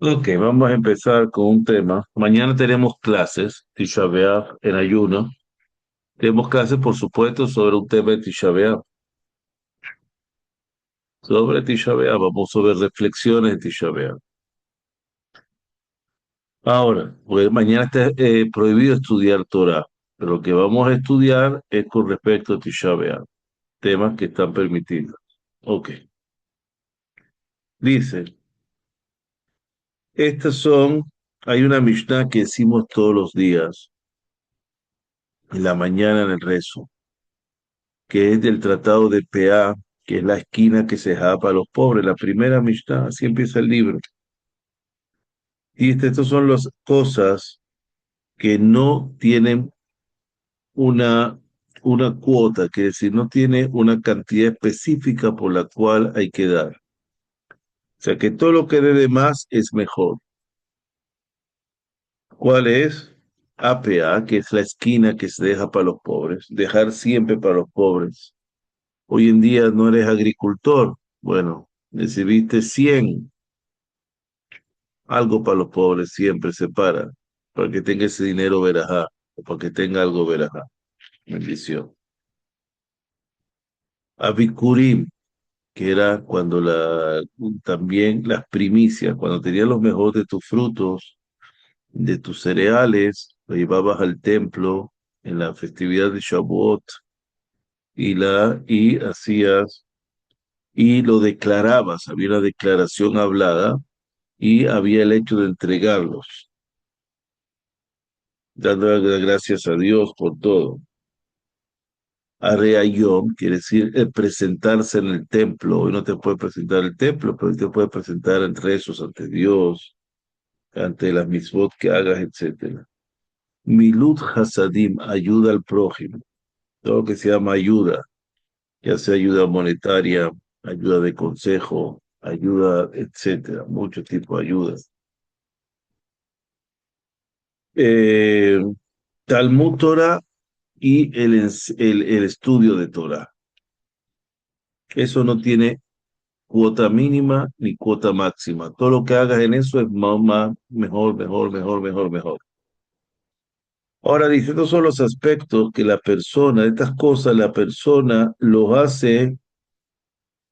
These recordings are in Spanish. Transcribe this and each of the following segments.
Ok, vamos a empezar con un tema. Mañana tenemos clases, Tisha B'Av, en ayuno. Tenemos clases, por supuesto, sobre un tema de Tisha B'Av. Sobre Tisha B'Av, vamos a ver reflexiones de Tisha B'Av. Ahora, pues mañana está prohibido estudiar Torah, pero lo que vamos a estudiar es con respecto a Tisha B'Av, temas que están permitidos. Ok, dice, hay una Mishnah que decimos todos los días, en la mañana en el rezo, que es del tratado de Peá, que es la esquina que se da para los pobres, la primera Mishnah, así empieza el libro. Y estas son las cosas que no tienen una, una cuota, que decir, no tiene una cantidad específica por la cual hay que dar. O sea que todo lo que dé de más es mejor. ¿Cuál es? APA, que es la esquina que se deja para los pobres, dejar siempre para los pobres. Hoy en día no eres agricultor, bueno, recibiste 100. Algo para los pobres siempre se para que tenga ese dinero verajá, o para que tenga algo verajá. Bendición. Abikurim, que era también las primicias, cuando tenías los mejores de tus frutos, de tus cereales, lo llevabas al templo en la festividad de Shavuot y hacías, y lo declarabas, había una declaración hablada y había el hecho de entregarlos, dando las gracias a Dios por todo. Areayom quiere decir presentarse en el templo. Hoy no te puede presentar en el templo, pero hoy te puede presentar en rezos ante Dios, ante las mitzvot que hagas, etcétera. Milut Hasadim, ayuda al prójimo. Todo lo que se llama ayuda, ya sea ayuda monetaria, ayuda de consejo, ayuda, etcétera. Muchos tipos de ayudas. Eh, Talmud Torah y el estudio de Torah. Eso no tiene cuota mínima ni cuota máxima. Todo lo que hagas en eso es mejor, mejor, mejor, mejor, mejor. Ahora dice, estos son los aspectos que la persona, estas cosas, la persona los hace,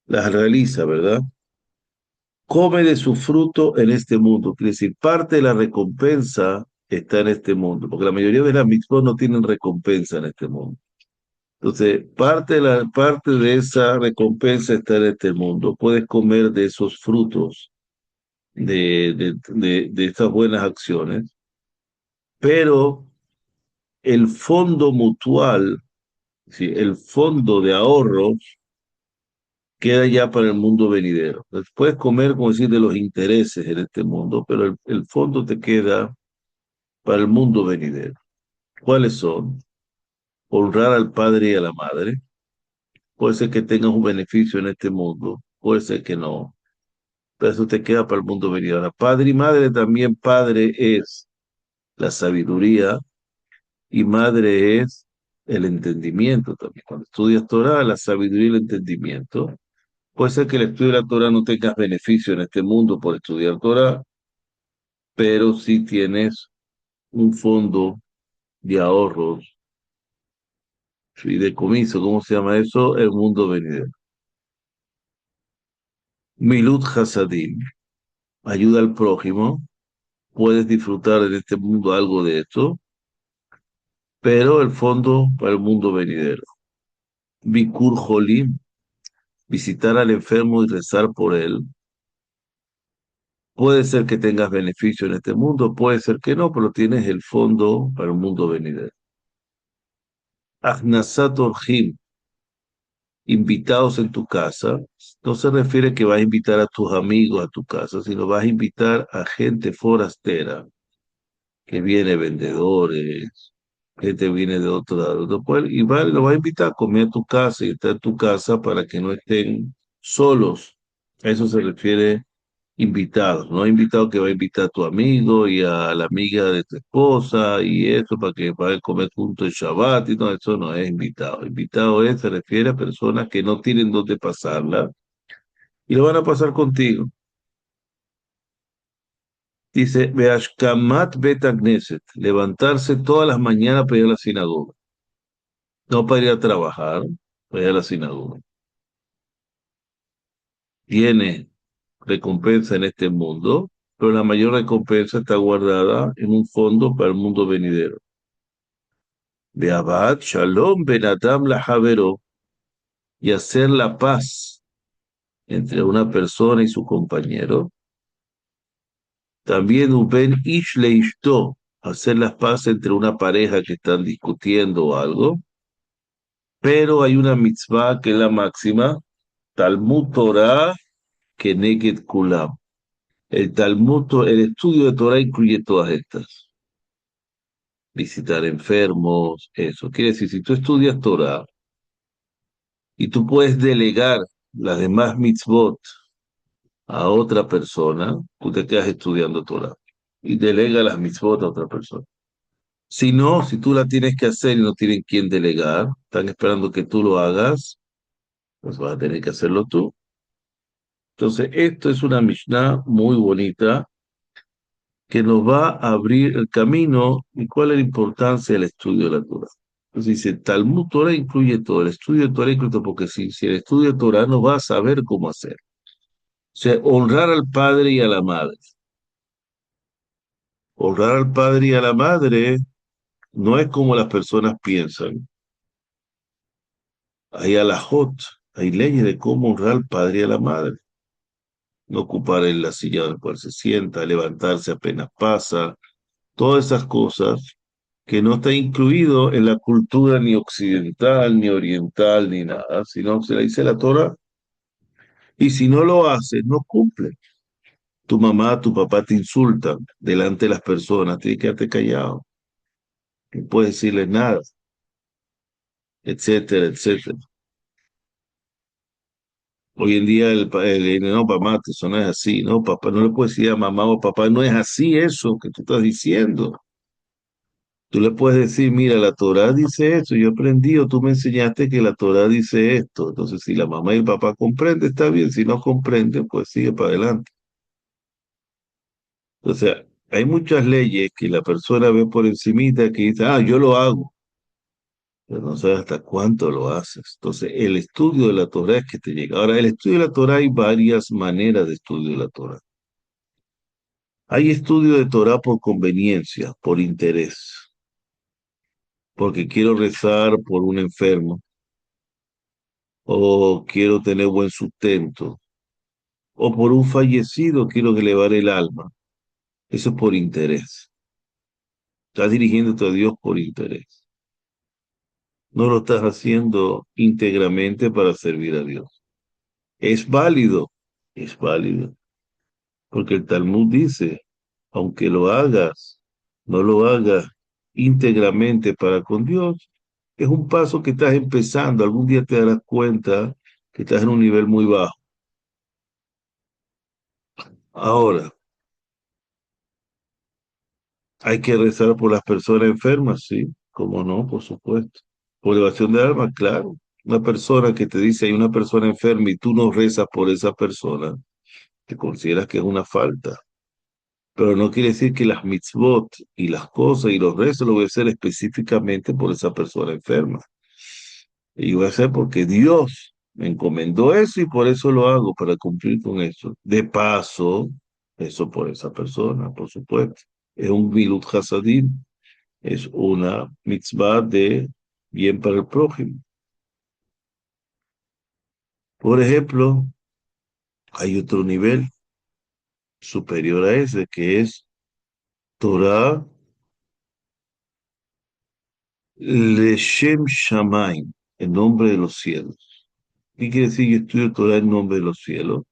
las realiza, ¿verdad? Come de su fruto en este mundo. Quiere decir, parte de la recompensa está en este mundo, porque la mayoría de las mitzvot no tienen recompensa en este mundo. Entonces, parte de esa recompensa está en este mundo. Puedes comer de esos frutos de estas buenas acciones, pero el fondo mutual, ¿sí? El fondo de ahorros queda ya para el mundo venidero. Entonces, puedes comer, como decir, de los intereses en este mundo, pero el fondo te queda para el mundo venidero. ¿Cuáles son? Honrar al padre y a la madre. Puede ser que tengas un beneficio en este mundo, puede ser que no, pero eso te queda para el mundo venidero. Ahora, padre y madre también, padre es la sabiduría y madre es el entendimiento también. Cuando estudias Torah, la sabiduría y el entendimiento. Puede ser que el estudio de la Torah no tengas beneficio en este mundo por estudiar Torah, pero sí tienes un fondo de ahorros y de comiso, ¿cómo se llama eso? El mundo venidero. Milut Hasadim, ayuda al prójimo, puedes disfrutar en este mundo algo de esto, pero el fondo para el mundo venidero. Bikur Jolim, visitar al enfermo y rezar por él. Puede ser que tengas beneficio en este mundo, puede ser que no, pero tienes el fondo para el mundo venidero. Ahnasat Orhim, invitados en tu casa, no se refiere que vas a invitar a tus amigos a tu casa, sino vas a invitar a gente forastera, que viene vendedores, gente viene de otro lado, de otro pueblo, y lo va a invitar a comer a tu casa y estar en tu casa para que no estén solos. A eso se refiere invitados, no invitado que va a invitar a tu amigo y a la amiga de tu esposa y eso para que vayan a comer juntos el Shabbat y no, eso no es invitado. Invitado se refiere a personas que no tienen dónde pasarla y lo van a pasar contigo. Dice, Beashkamat Bet Knesset, levantarse todas las mañanas para ir a la sinagoga. No para ir a trabajar, para ir a la sinagoga. Tiene recompensa en este mundo, pero la mayor recompensa está guardada en un fondo para el mundo venidero. Beabad Shalom Ben Adam Lahavero, y hacer la paz entre una persona y su compañero. También Uben Ish Leishto, hacer las paz entre una pareja que están discutiendo o algo. Pero hay una mitzvah que es la máxima, Talmud Torah Keneged Kulam. El Talmud, el estudio de Torah incluye todas estas. Visitar enfermos, eso. Quiere decir, si tú estudias Torah y tú puedes delegar las demás mitzvot a otra persona, tú te quedas estudiando Torah y delega las mitzvot a otra persona. Si no, si tú la tienes que hacer y no tienen quien delegar, están esperando que tú lo hagas, pues vas a tener que hacerlo tú. Entonces, esto es una Mishnah muy bonita que nos va a abrir el camino y cuál es la importancia del estudio de la Torah. Entonces dice, Talmud Torah incluye todo, el estudio de Torah incluye todo, porque si el estudio de Torah no va a saber cómo hacer. O sea, honrar al padre y a la madre. Honrar al padre y a la madre no es como las personas piensan. Hay alajot, hay leyes de cómo honrar al padre y a la madre. No ocupar en la silla del cual se sienta, levantarse apenas pasa, todas esas cosas que no está incluido en la cultura ni occidental, ni oriental, ni nada, sino se la dice la Torah, y si no lo haces, no cumple. Tu mamá, tu papá te insultan delante de las personas, tienes que quedarte callado, no puedes decirles nada, etcétera, etcétera. Hoy en día no, mamá, eso no es así, no, papá, no le puedes decir a mamá o papá, no es así eso que tú estás diciendo. Tú le puedes decir, mira, la Torá dice esto, yo aprendí o tú me enseñaste que la Torá dice esto. Entonces, si la mamá y el papá comprenden, está bien, si no comprenden, pues sigue para adelante. O sea, hay muchas leyes que la persona ve por encimita que dice, ah, yo lo hago, pero no sabes hasta cuánto lo haces. Entonces, el estudio de la Torá es que te llega. Ahora, el estudio de la Torá hay varias maneras de estudio de la Torá. Hay estudio de Torá por conveniencia, por interés, porque quiero rezar por un enfermo o quiero tener buen sustento, o por un fallecido quiero elevar el alma. Eso es por interés. Estás dirigiéndote a Dios por interés. No lo estás haciendo íntegramente para servir a Dios. ¿Es válido? Es válido. Porque el Talmud dice, aunque lo hagas, no lo hagas íntegramente para con Dios, es un paso que estás empezando. Algún día te darás cuenta que estás en un nivel muy bajo. Ahora, hay que rezar por las personas enfermas, sí, cómo no, por supuesto. Por elevación de alma, claro. Una persona que te dice hay una persona enferma y tú no rezas por esa persona, te consideras que es una falta. Pero no quiere decir que las mitzvot y las cosas y los rezos lo voy a hacer específicamente por esa persona enferma. Y voy a hacer porque Dios me encomendó eso y por eso lo hago, para cumplir con eso. De paso, eso por esa persona, por supuesto. Es un milut hasadim, es una mitzvah de bien para el prójimo. Por ejemplo, hay otro nivel superior a ese que es Torah Leshem Shamaim, en nombre de los cielos. ¿Qué quiere decir? Yo estudio Torah en nombre de los cielos.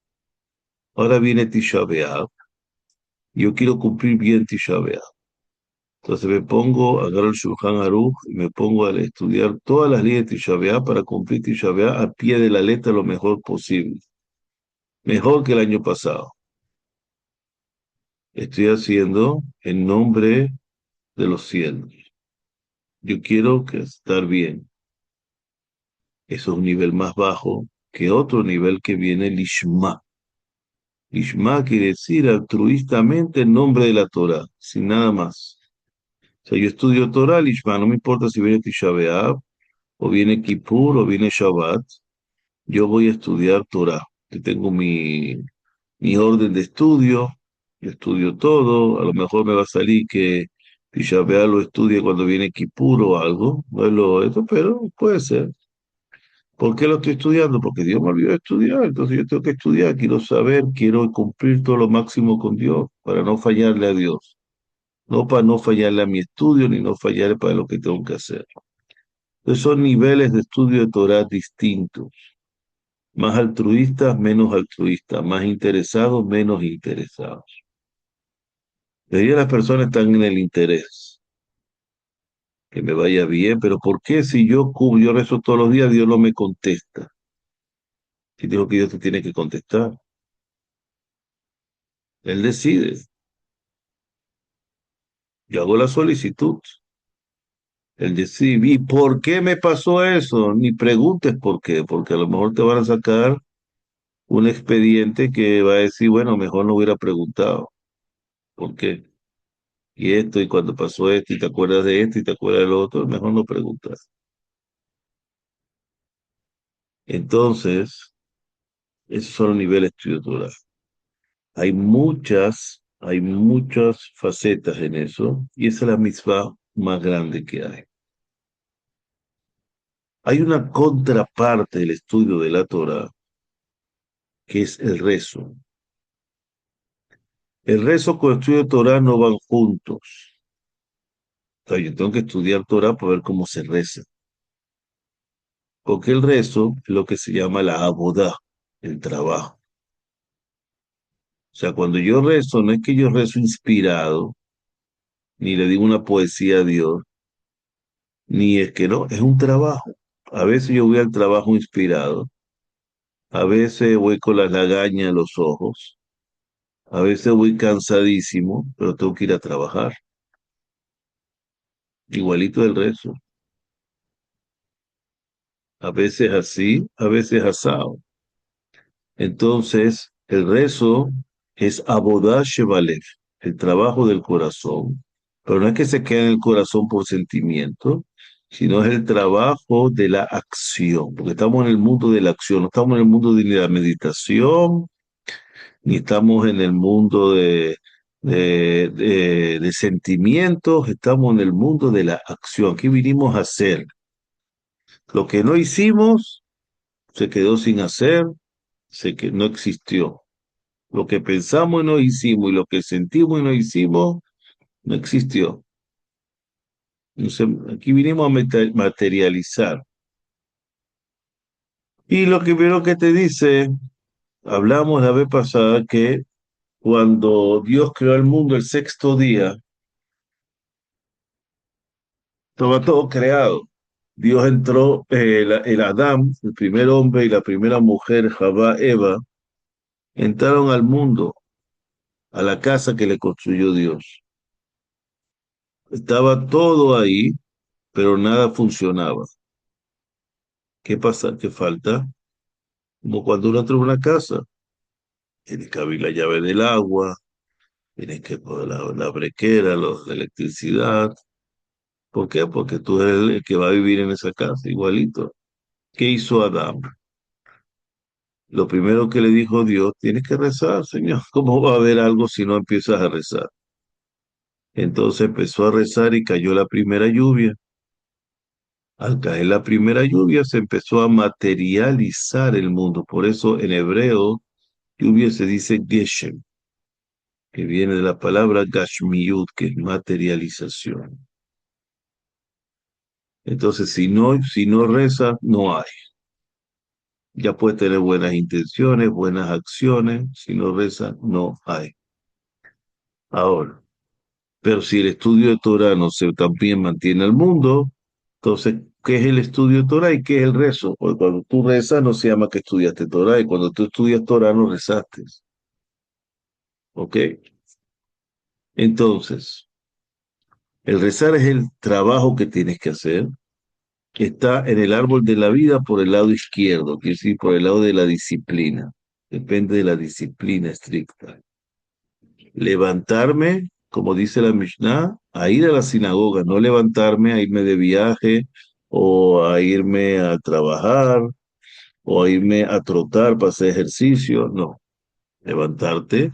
Ahora viene Tisha B'Av. Yo quiero cumplir bien Tisha B'Av. Entonces me pongo, agarro el Shulchan Aruch y me pongo a estudiar todas las leyes de Tisha B'Av para cumplir Tisha B'Av a pie de la letra lo mejor posible. Mejor que el año pasado. Estoy haciendo en nombre de los cielos. Yo quiero que estar bien. Eso es un nivel más bajo que otro nivel que viene Lishma. Ishma quiere decir altruistamente en nombre de la Torah, sin nada más. O sea, yo estudio Torah, Ishma, no me importa si viene Tisha B'Av, o viene Kippur, o viene Shabbat, yo voy a estudiar Torah. Yo tengo mi orden de estudio, yo estudio todo, a lo mejor me va a salir que Tisha B'Av lo estudie cuando viene Kippur o algo, no es lo esto, pero puede ser. ¿Por qué lo estoy estudiando? Porque Dios me olvidó de estudiar, entonces yo tengo que estudiar, quiero saber, quiero cumplir todo lo máximo con Dios para no fallarle a Dios, no para no fallarle a mi estudio ni no fallarle para lo que tengo que hacer. Entonces son niveles de estudio de Torah distintos, más altruistas, menos altruistas, más interesados, menos interesados. La mayoría de las personas están en el interés, que me vaya bien, pero ¿por qué si yo rezo todos los días, Dios no me contesta? Si digo que Dios te tiene que contestar, Él decide. Yo hago la solicitud. Él decide, ¿y por qué me pasó eso? Ni preguntes por qué, porque a lo mejor te van a sacar un expediente que va a decir, bueno, mejor no hubiera preguntado. ¿Por qué? Y esto, y cuando pasó esto, y te acuerdas de esto, y te acuerdas del otro, mejor no preguntas. Entonces, esos son los niveles estructurales. Hay muchas facetas en eso, y esa es la mitzvah más grande que hay. Hay una contraparte del estudio de la Torah, que es el rezo. El rezo con el estudio de Torah no van juntos. O sea, yo tengo que estudiar Torah para ver cómo se reza. Porque el rezo es lo que se llama la abodá, el trabajo. O sea, cuando yo rezo, no es que yo rezo inspirado, ni le digo una poesía a Dios, ni es que no, es un trabajo. A veces yo voy al trabajo inspirado, a veces voy con las lagañas en los ojos, a veces voy cansadísimo, pero tengo que ir a trabajar. Igualito el rezo. A veces así, a veces asado. Entonces, el rezo es Avodah Shebalev, el trabajo del corazón. Pero no es que se quede en el corazón por sentimiento, sino es el trabajo de la acción, porque estamos en el mundo de la acción, no estamos en el mundo de la meditación, ni estamos en el mundo de sentimientos, estamos en el mundo de la acción. Aquí vinimos a hacer. Lo que no hicimos se quedó sin hacer, que no existió. Lo que pensamos y no hicimos y lo que sentimos y no hicimos, no existió. Entonces, aquí vinimos a materializar. Y lo que primero que te dice, hablamos la vez pasada que cuando Dios creó el mundo el sexto día, estaba todo creado. Dios entró, el Adán, el primer hombre y la primera mujer, Javá, Eva, entraron al mundo, a la casa que le construyó Dios. Estaba todo ahí, pero nada funcionaba. ¿Qué pasa? ¿Qué falta? Como cuando uno entra a una casa, tiene que abrir la llave del agua, tiene que poner la brequera, la electricidad. ¿Por qué? Porque tú eres el que va a vivir en esa casa, igualito. ¿Qué hizo Adán? Lo primero que le dijo Dios, tienes que rezar, Señor. ¿Cómo va a haber algo si no empiezas a rezar? Entonces empezó a rezar y cayó la primera lluvia. Al caer la primera lluvia se empezó a materializar el mundo. Por eso en hebreo lluvia se dice Geshem, que viene de la palabra Gashmiyut, que es materialización. Entonces, si no reza, no hay. Ya puede tener buenas intenciones, buenas acciones, si no reza, no hay. Ahora, pero si el estudio de Torah no se también mantiene el mundo, entonces, ¿qué es el estudio de Torah y qué es el rezo? Porque cuando tú rezas no se llama que estudiaste Torah, y cuando tú estudias Torah no rezaste. ¿Ok? Entonces, el rezar es el trabajo que tienes que hacer, que está en el árbol de la vida por el lado izquierdo, quiere decir por el lado de la disciplina. depende de la disciplina estricta. Levantarme, como dice la Mishnah, a ir a la sinagoga, no levantarme a irme de viaje o a irme a trabajar o a irme a trotar para hacer ejercicio, no, levantarte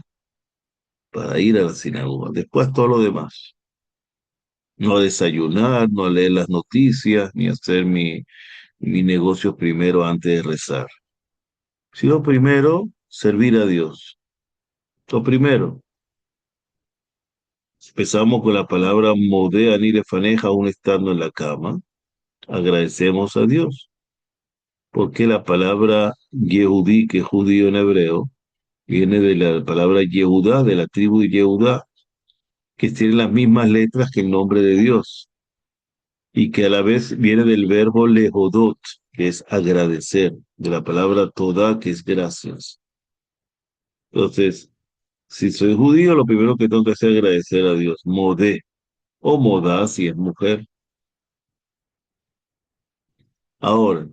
para ir a la sinagoga, después todo lo demás. No desayunar, no leer las noticias, ni hacer mi negocio primero antes de rezar. Sino primero, servir a Dios. Lo primero, empezamos con la palabra modé anile faneja aún estando en la cama. Agradecemos a Dios. Porque la palabra Yehudí, que es judío en hebreo, viene de la palabra Yehudá, de la tribu de Yehudá, que tiene las mismas letras que el nombre de Dios, y que a la vez viene del verbo lehodot, que es agradecer, de la palabra todá, que es gracias. Entonces, si soy judío, lo primero que tengo que hacer es agradecer a Dios, modé, o modá si es mujer. Ahora,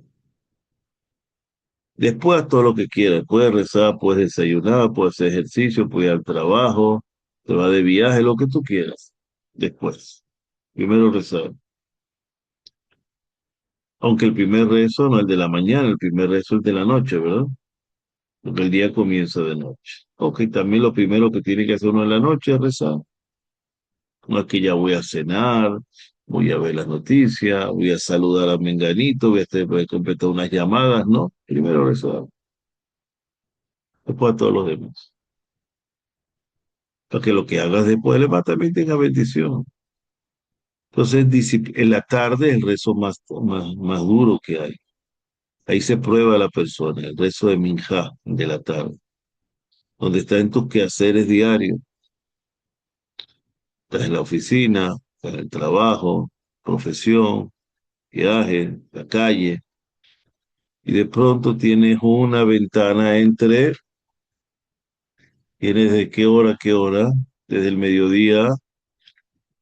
después haz todo lo que quieras, puedes rezar, puedes desayunar, puedes hacer ejercicio, puedes ir al trabajo, te vas de viaje, lo que tú quieras. Después, primero rezar. Aunque el primer rezo no es el de la mañana, el primer rezo es el de la noche, ¿verdad? Porque el día comienza de noche. Ok, también lo primero que tiene que hacer uno en la noche es rezar. No es que ya voy a cenar, voy a ver las noticias, voy a saludar a Menganito, voy a completar unas llamadas, no. Primero rezar, después a todos los demás. Para que lo que hagas después del también tenga bendición. Entonces, en la tarde el rezo más duro que hay. Ahí se prueba la persona, el rezo de Minjá de la tarde, donde está en tus quehaceres diarios. Estás en la oficina, estás en el trabajo, profesión, viaje, la calle, y de pronto tienes una ventana tienes de qué hora a qué hora, desde el mediodía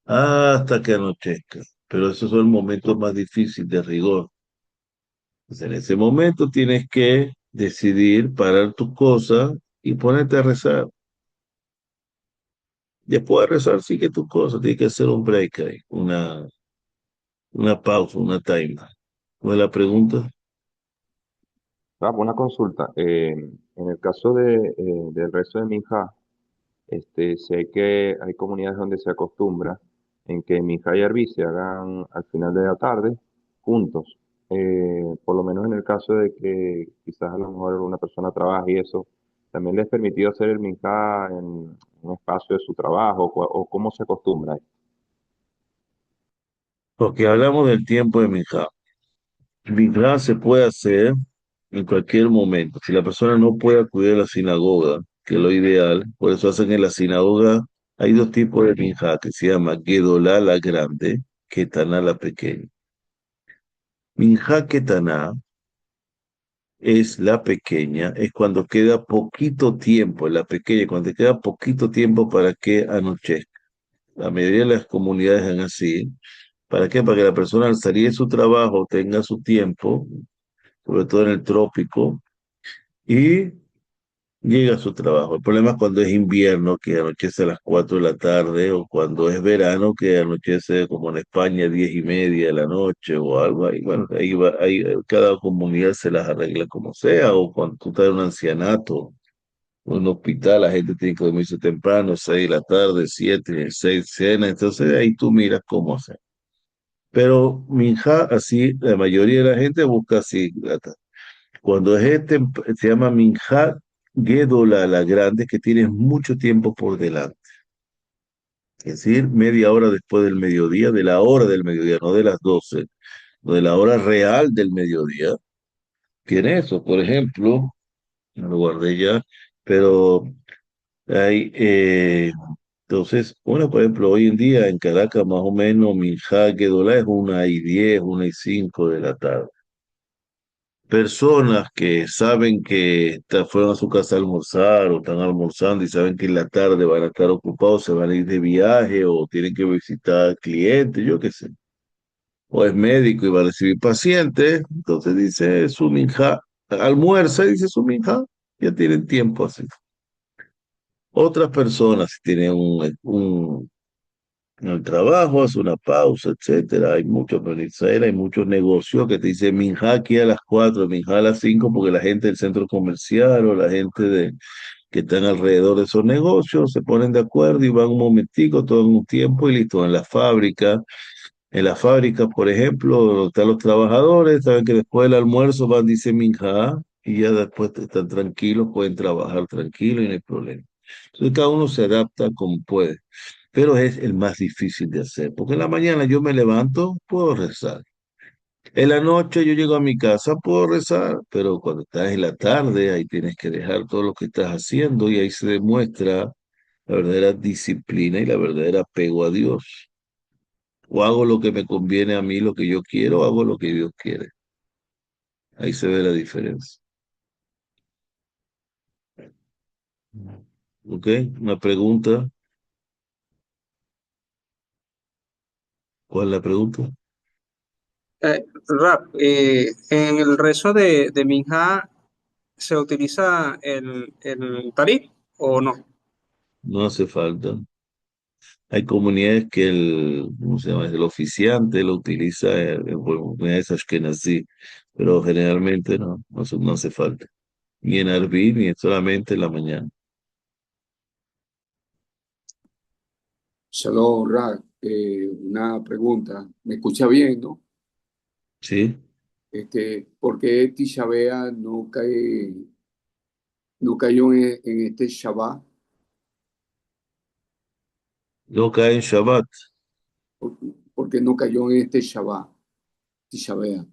hasta que anochezca. Pero esos son momentos más difíciles de rigor. Entonces, en ese momento tienes que decidir parar tus cosas y ponerte a rezar. Después de rezar, sigue tus cosas. Tienes que hacer un break ahí, una pausa, una time. ¿Cuál es la pregunta? Una consulta. En el caso del rezo de Minjá, sé que hay comunidades donde se acostumbra en que Minjá y Arví se hagan al final de la tarde juntos. Por lo menos en el caso de que quizás a lo mejor una persona trabaja y eso, ¿también les es permitido hacer el Minjá en un espacio de su trabajo o cómo se acostumbra? Porque hablamos del tiempo de Minjá. Minjá se puede hacer en cualquier momento. Si la persona no puede acudir a la sinagoga, que es lo ideal, por eso hacen en la sinagoga, hay dos tipos de Minjá, que se llama Gedolá la grande, Ketaná la pequeña. Minjá Ketaná es la pequeña, es cuando queda poquito tiempo, la pequeña, cuando te queda poquito tiempo para que anochezca. La mayoría de las comunidades son así. ¿Para qué? Para que la persona al salir de su trabajo tenga su tiempo, sobre todo en el trópico, y llega a su trabajo. El problema es cuando es invierno, que anochece a las 4 de la tarde, o cuando es verano, que anochece como en España, 10:30 de la noche o algo ahí. Bueno, cada comunidad se las arregla como sea, o cuando tú estás en un ancianato, o en un hospital, la gente tiene que dormirse temprano, 6 de la tarde, 7, 6 cena, entonces ahí tú miras cómo hacer. Pero Minja, así, la mayoría de la gente busca así. Cuando es se llama Minja Gedola, la grande, que tienes mucho tiempo por delante. Es decir, media hora después del mediodía, de la hora del mediodía, no de las 12, no de la hora real del mediodía. Tiene eso, por ejemplo, no lo guardé ya, pero hay, entonces, bueno, por ejemplo, hoy en día en Caracas más o menos Minja Gedola es 1:10, 1:05 de la tarde. Personas que saben que fueron a su casa a almorzar o están almorzando y saben que en la tarde van a estar ocupados, se van a ir de viaje o tienen que visitar clientes, yo qué sé. O es médico y va a recibir pacientes, entonces dice su minja, almuerza y dice su minja ya tienen tiempo así. Otras personas si tienen en el trabajo, hace una pausa, etcétera. Hay muchos, pero en Israel hay muchos negocios que te dicen minja aquí a las 4, minja a las 5, porque la gente del centro comercial o la gente que están alrededor de esos negocios se ponen de acuerdo y van un momentico, todo en un tiempo y listo. En las fábricas, por ejemplo, donde están los trabajadores, saben que después del almuerzo van, dice minja, y ya después están tranquilos, pueden trabajar tranquilos y no hay problema. Entonces cada uno se adapta como puede, pero es el más difícil de hacer, porque en la mañana yo me levanto, puedo rezar. En la noche yo llego a mi casa, puedo rezar, pero cuando estás en la tarde, ahí tienes que dejar todo lo que estás haciendo y ahí se demuestra la verdadera disciplina y la verdadera apego a Dios. O hago lo que me conviene a mí, lo que yo quiero, o hago lo que Dios quiere. Ahí se ve la diferencia. ¿Ok? Una pregunta. ¿Cuál es la pregunta? En el rezo de Minha, ¿se utiliza el tarit o no? No hace falta. Hay comunidades que ¿cómo se llama? El oficiante lo utiliza en comunidades ashkenazí, pero generalmente no hace falta. Ni en Arbi, ni solamente en la mañana. Shalom, Ra. Una pregunta. ¿Me escucha bien, no? ¿Sí? ¿Por qué Tisha B'Av no cayó en este Shabbat? No cae en Shabbat. ¿Por, por qué no cayó en este Shabbat, Tisha B'Av?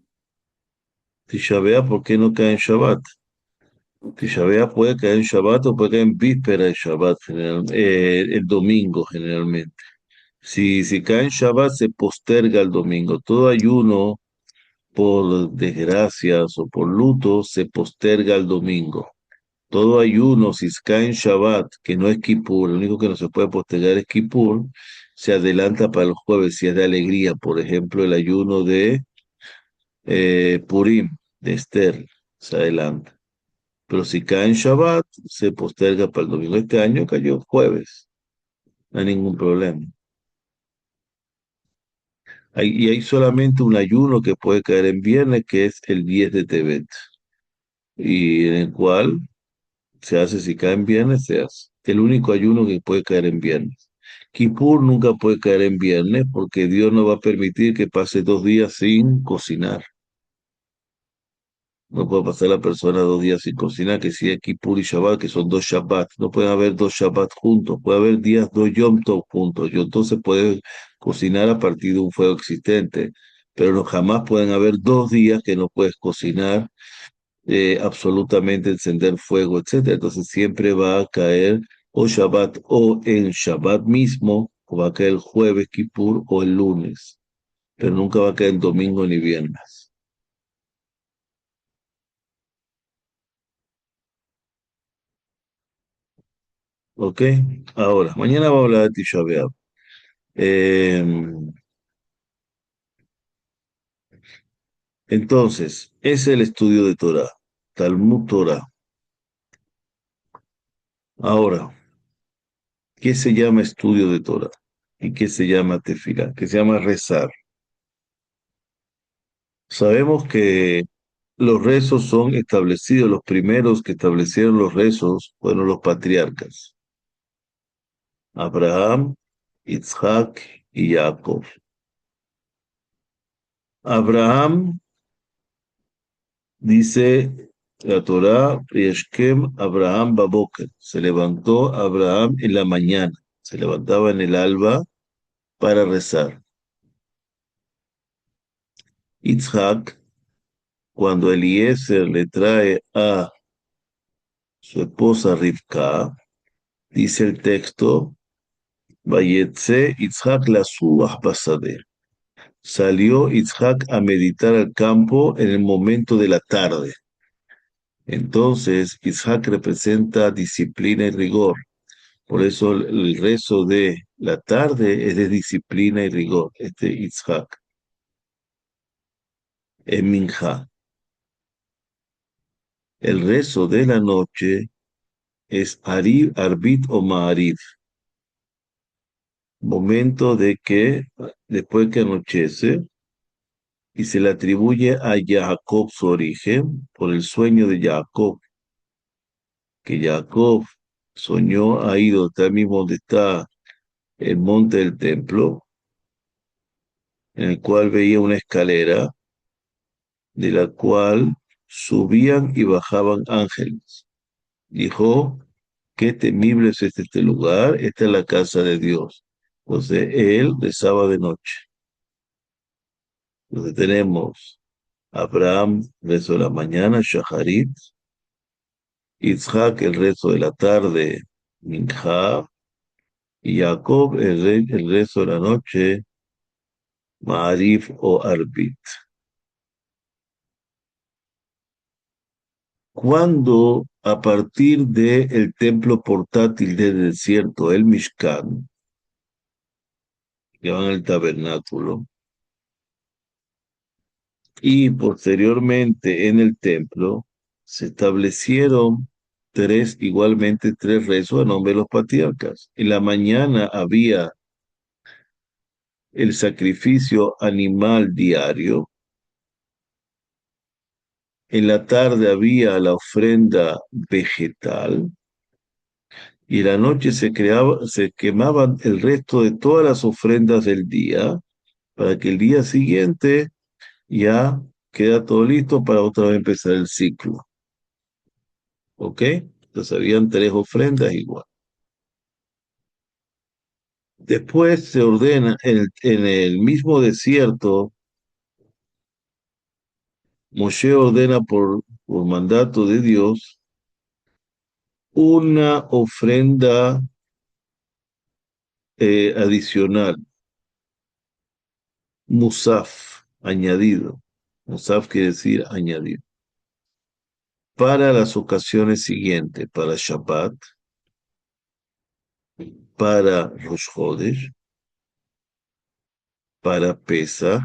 Tisha B'Av, ¿por qué no cae en Shabbat? Ok, Tisha B'Av puede caer en Shabbat o puede caer en víspera de Shabbat, el domingo generalmente. Si cae en Shabbat, se posterga el domingo. Todo ayuno, por desgracias o por luto, se posterga el domingo. Todo ayuno, si cae en Shabbat, que no es Kippur, lo único que no se puede postergar es Kippur, se adelanta para el jueves, si es de alegría. Por ejemplo, el ayuno de Purim, de Esther, se adelanta. Pero si cae en Shabbat, se posterga para el domingo. Este año cayó jueves, no hay ningún problema. Y hay solamente un ayuno que puede caer en viernes, que es el 10 de Tebet, y en el cual se hace, si cae en viernes, se hace. El único ayuno que puede caer en viernes. Kippur nunca puede caer en viernes porque Dios no va a permitir que pase 2 días sin cocinar. No puede pasar la persona 2 días sin cocinar, que si es Kippur y Shabbat, que son dos Shabbat. No pueden haber dos Shabbat juntos, puede haber días, dos Yom Tov juntos. Yom Tov se puede cocinar a partir de un fuego existente, pero no, jamás pueden haber 2 días que no puedes cocinar, absolutamente encender fuego, etcétera. Entonces siempre va a caer o Shabbat o en Shabbat mismo, o va a caer el jueves Kippur o el lunes, pero nunca va a caer el domingo ni viernes. ¿Ok? Ahora, mañana vamos a hablar de Tisha B'Av. Eh, entonces, es el estudio de Torah, Talmud Torah. Ahora, ¿qué se llama estudio de Torah? ¿Y qué se llama tefilá? ¿Qué se llama rezar? Sabemos que los rezos son establecidos, los primeros que establecieron los rezos fueron los patriarcas, Abraham, Isaac y Jacob. Abraham, dice la Torá, Yeshkem Abraham Baboker, se levantó Abraham en la mañana, se levantaba en el alba para rezar. Isaac, cuando Eliezer le trae a su esposa Rivka, dice el texto, Vayetze Yitzhak lasuach basadeh. Salió Yitzhak a meditar al campo en el momento de la tarde. Entonces, Yitzhak representa disciplina y rigor. Por eso el rezo de la tarde es de disciplina y rigor. Yitzhak, es Minja. El rezo de la noche es Arbit o Ma'ariv, momento de que, después que anochece, y se le atribuye a Jacob su origen por el sueño de Jacob, que Jacob soñó ahí donde está mismo donde está el monte del templo, en el cual veía una escalera de la cual subían y bajaban ángeles. Dijo, qué temible es este lugar, esta es la casa de Dios. Entonces él rezaba de noche. Entonces tenemos Abraham, rezo de la mañana, Shaharit, Isaac, el rezo de la tarde, Minja, y Jacob, el rezo de la noche, Ma'arif o Arbit. Cuando a partir del templo portátil del desierto, el Mishkan, que van al tabernáculo, y posteriormente en el templo, se establecieron igualmente tres rezos a nombre de los patriarcas. En la mañana había el sacrificio animal diario, en la tarde había la ofrenda vegetal, y en la noche se quemaban el resto de todas las ofrendas del día, para que el día siguiente ya queda todo listo para otra vez empezar el ciclo. ¿Ok? Entonces habían tres ofrendas igual. Después se ordena en el mismo desierto, Moshe ordena por mandato de Dios una ofrenda adicional, musaf, añadido. Musaf quiere decir añadido. Para las ocasiones siguientes, para Shabbat, para Rosh Chodesh, para Pesach,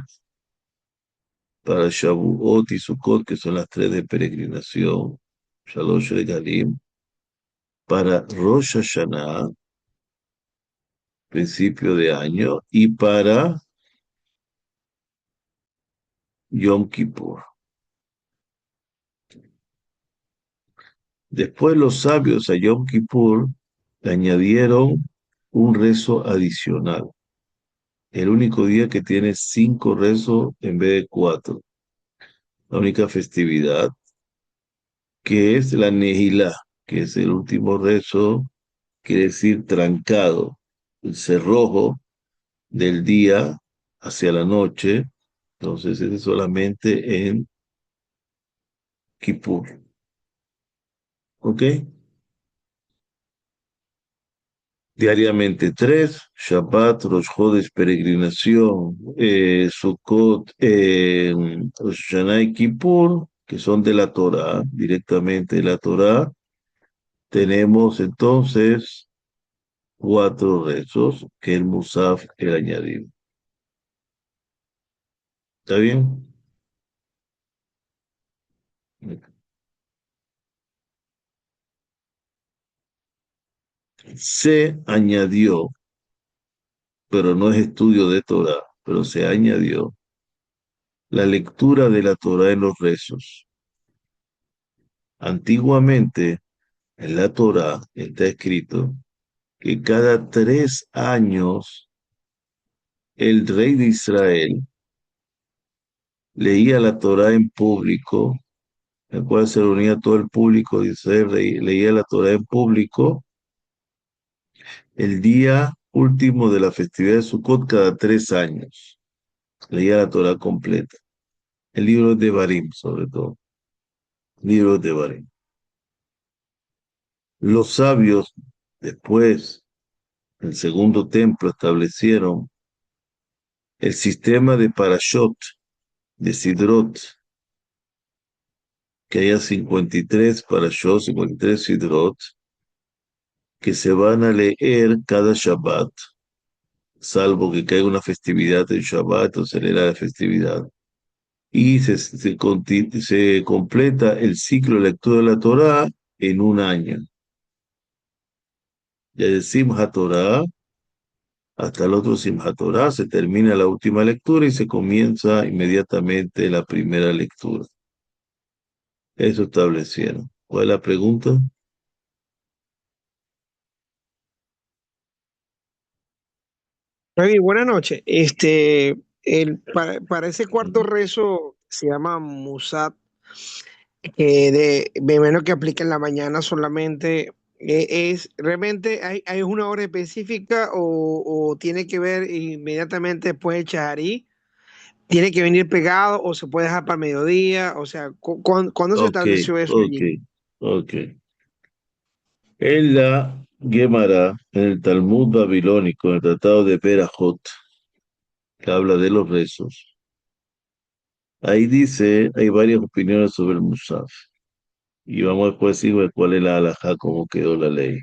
para Shavuot y Sukkot, que son las tres de peregrinación, Shalosh Regalim, para Rosh Hashanah, principio de año, y para Yom Kippur. Después los sabios a Yom Kippur le añadieron un rezo adicional, el único día que tiene 5 rezos en vez de 4, la única festividad, que es la Nehilá, que es el último rezo, quiere decir trancado, el cerrojo del día hacia la noche, entonces es solamente en Kippur. ¿Ok? Diariamente 3, Shabbat, Rosh Chodesh, peregrinación, Sukkot, Rosh Hashanah y Kippur, que son de la Torá, directamente de la Torá. Tenemos entonces 4 rezos, que el Musaf, el añadido. ¿Está bien? Se añadió, pero no es estudio de Torah, pero se añadió la lectura de la Torah en los rezos. Antiguamente, en la Torah está escrito que cada 3 años el rey de Israel leía la Torah en público, en el cual se reunía todo el público de Israel, leía la Torah en público el día último de la festividad de Sukkot cada 3 años. Leía la Torah completa. El libro de Barim, sobre todo. Libro de Barim. Los sabios, después, en el segundo templo, establecieron el sistema de Parashot, de Sidrot, que haya 53 Parashot, 53 Sidrot, que se van a leer cada Shabbat, salvo que caiga una festividad en Shabbat o se leerá la festividad. y se completa el ciclo de lectura de la Torá en un año. Ya de Simchat Torah hasta el otro Simchat Torah se termina la última lectura y se comienza inmediatamente la primera lectura. Eso establecieron. ¿Cuál es la pregunta? David, buenas noches. Para ese cuarto rezo se llama Musad, me imagino que aplica en la mañana solamente. ¿Realmente hay una hora específica o tiene que ver inmediatamente después del Chajarí? ¿Tiene que venir pegado o se puede dejar para el mediodía? O sea, ¿cuándo se Ok, estableció eso ok, allí? ok. En la Gemara, en el Talmud babilónico, en el Tratado de Berajot, que habla de los rezos, ahí dice, hay varias opiniones sobre el Musaf. Y vamos después a decir cuál es la halajá, cómo quedó la ley.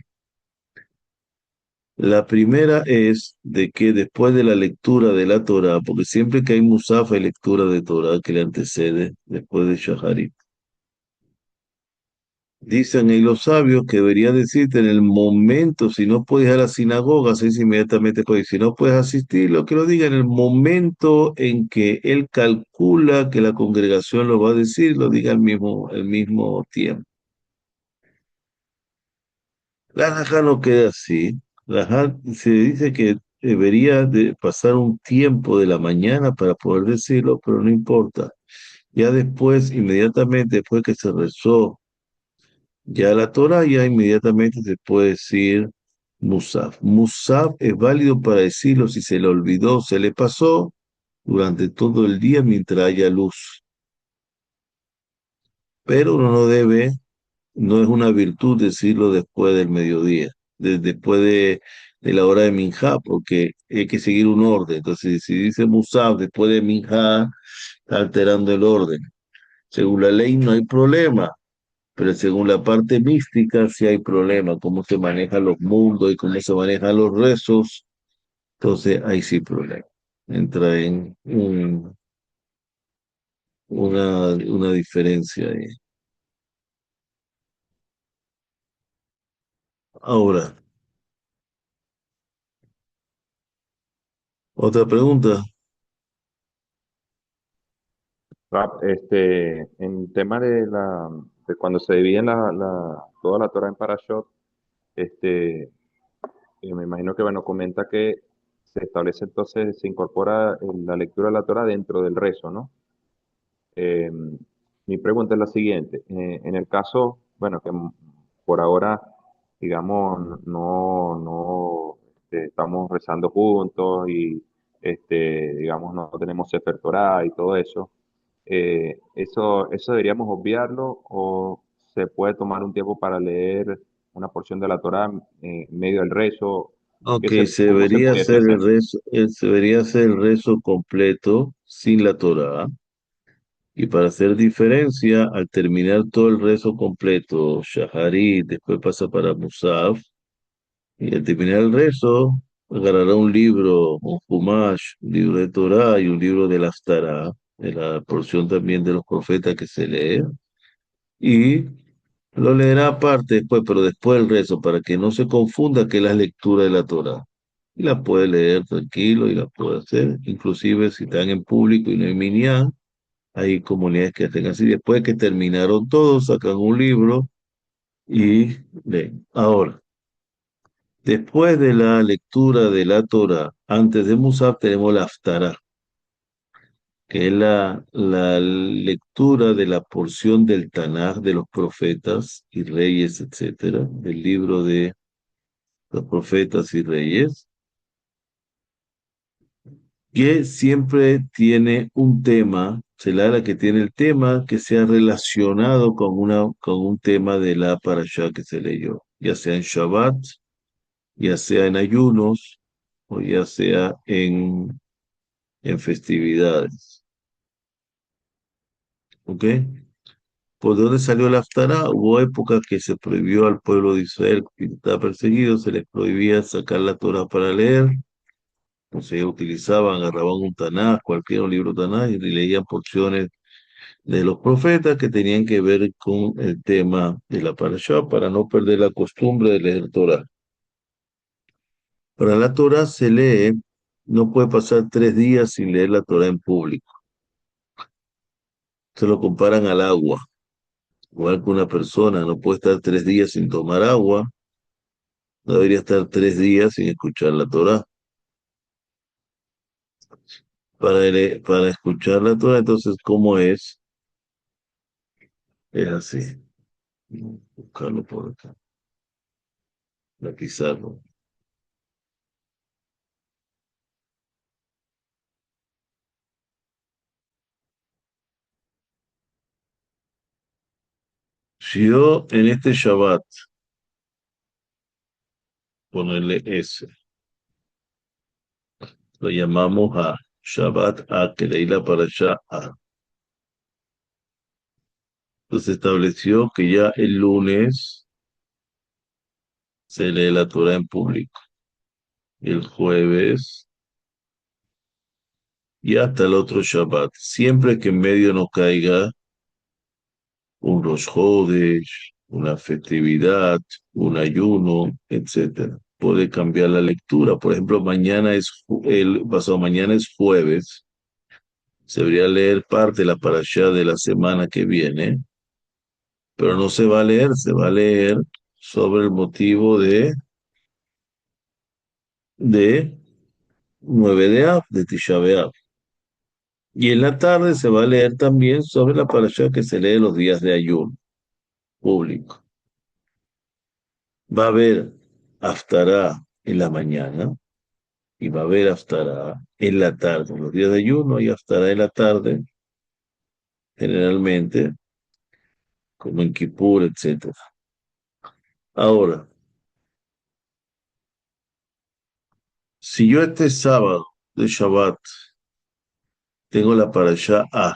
La primera es de que después de la lectura de la Torah, porque siempre que hay Musaf hay lectura de Torah que le antecede después de Shaharit. Dicen ahí los sabios que debería decirte en el momento, si no puedes ir a la sinagoga, se dice inmediatamente, si no puedes asistir, lo que lo diga en el momento en que él calcula que la congregación lo va a decir, lo diga al mismo tiempo. La halajá no queda así. La halajá se dice que debería de pasar un tiempo de la mañana para poder decirlo, pero no importa. Ya después, inmediatamente después que se rezó ya la Torah, ya inmediatamente se puede decir Musaf. Musaf es válido para decirlo si se le olvidó, se le pasó durante todo el día mientras haya luz. Pero uno no debe, no es una virtud decirlo después del mediodía, después de la hora de Minjá, porque hay que seguir un orden. Entonces, si dice Musaf después de Minjá, está alterando el orden. Según la ley no hay problema, pero según la parte mística sí hay problema, cómo se manejan los mundos y cómo se manejan los rezos, entonces ahí sí hay problema. Entra en una diferencia ahí. Ahora, otra pregunta. En tema de cuando se divide toda la Torah en parashot, este, me imagino que, bueno, comenta que se establece entonces, se incorpora la lectura de la Torah dentro del rezo, ¿no? Eh, Mi pregunta es la siguiente. En el caso, bueno, que por ahora, digamos, estamos rezando juntos y, digamos, no tenemos Sefer Torah y todo eso, ¿eso deberíamos obviarlo o se puede tomar un tiempo para leer una porción de la Torah en medio del rezo? Ok, ¿Cómo se pudiese hacer? se debería hacer el rezo completo sin la Torah. Y para hacer diferencia, al terminar todo el rezo completo, Shaharit, después pasa para Musaf, y al terminar el rezo, agarrará un libro, un Humash, un libro de Torah y un libro de la Haftarah, de la porción también de los profetas que se lee, y lo leerá aparte después, pero después del rezo, para que no se confunda que es la lectura de la Torah. Y la puede leer tranquilo y la puede hacer, inclusive si están en público y no hay minyan, hay comunidades que hacen así. Después que terminaron todos, sacan un libro y leen. Ahora, después de la lectura de la Torah, antes de Musaf tenemos la Haftarah, que es la lectura de la porción del Tanaj de los profetas y reyes, etcétera, del libro de los profetas y reyes, que siempre tiene un tema, se le habla que tiene el tema que sea relacionado con un tema de la parashá que se leyó, ya sea en Shabbat, ya sea en ayunos o ya sea en festividades. ¿Ok? ¿Por dónde salió la Haftarah? Hubo épocas que se prohibió al pueblo de Israel, que estaba perseguido, se les prohibía sacar la Torah para leer. Entonces ellos utilizaban, agarraban un Tanaj, cualquier libro Tanaj, y leían porciones de los profetas que tenían que ver con el tema de la parashá para no perder la costumbre de leer Torah. Para la Torah se lee, no puede pasar 3 días sin leer la Torah en público. Se lo comparan al agua. Igual que una persona no puede estar 3 días sin tomar agua, no debería estar 3 días sin escuchar la Torah. Para escuchar la Torah, entonces, ¿cómo es? Es así. Buscarlo por acá. La pizarra. Si yo en este Shabbat, ponerle S, lo llamamos a Shabbat A, que leí la parashá A. Entonces estableció que ya el lunes se lee la Torah en público. Y el jueves y hasta el otro Shabbat. Siempre que en medio no caiga un Rosh Hodesh, una festividad, un ayuno, etcétera. Puede cambiar la lectura. Por ejemplo, pasado mañana es jueves. Se debería leer parte de la parashá de la semana que viene, pero no se va a leer, se va a leer sobre el motivo de 9 de Av, de Tisha B'Av. Y en la tarde se va a leer también sobre la parashá que se lee los días de ayuno público. Va a haber haftará en la mañana y va a haber haftará en la tarde. Los días de ayuno y haftará en la tarde, generalmente, como en Kippur, etc. Ahora, si yo este sábado de Shabbat tengo la parashá A,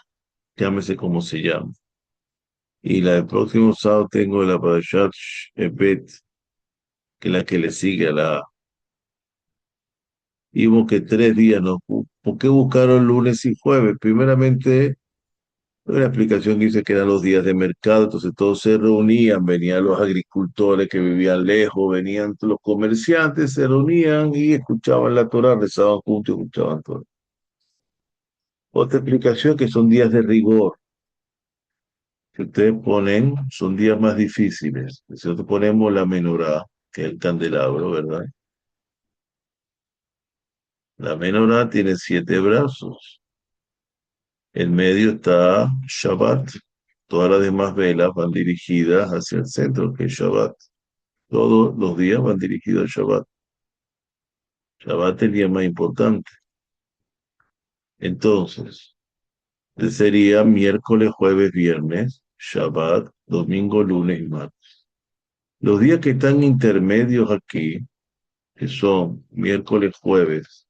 llámese como se llama, y la del próximo sábado tengo la parashá Bet, que es la que le sigue a la A. Vimos que 3 días no. ¿Por qué buscaron lunes y jueves? Primeramente, una explicación que dice que eran los días de mercado, entonces todos se reunían, venían los agricultores que vivían lejos, venían los comerciantes, se reunían y escuchaban la Torah, rezaban juntos y escuchaban Torah. Otra explicación que son días de rigor. Si ustedes ponen, son días más difíciles. Si nosotros ponemos la menorá, que es el candelabro, ¿verdad? La menorá tiene 7 brazos. En medio está Shabbat. Todas las demás velas van dirigidas hacia el centro, que es Shabbat. Todos los días van dirigidos al Shabbat. Shabbat es el día más importante. Entonces, sería miércoles, jueves, viernes, Shabbat, domingo, lunes y martes. Los días que están intermedios aquí, que son miércoles, jueves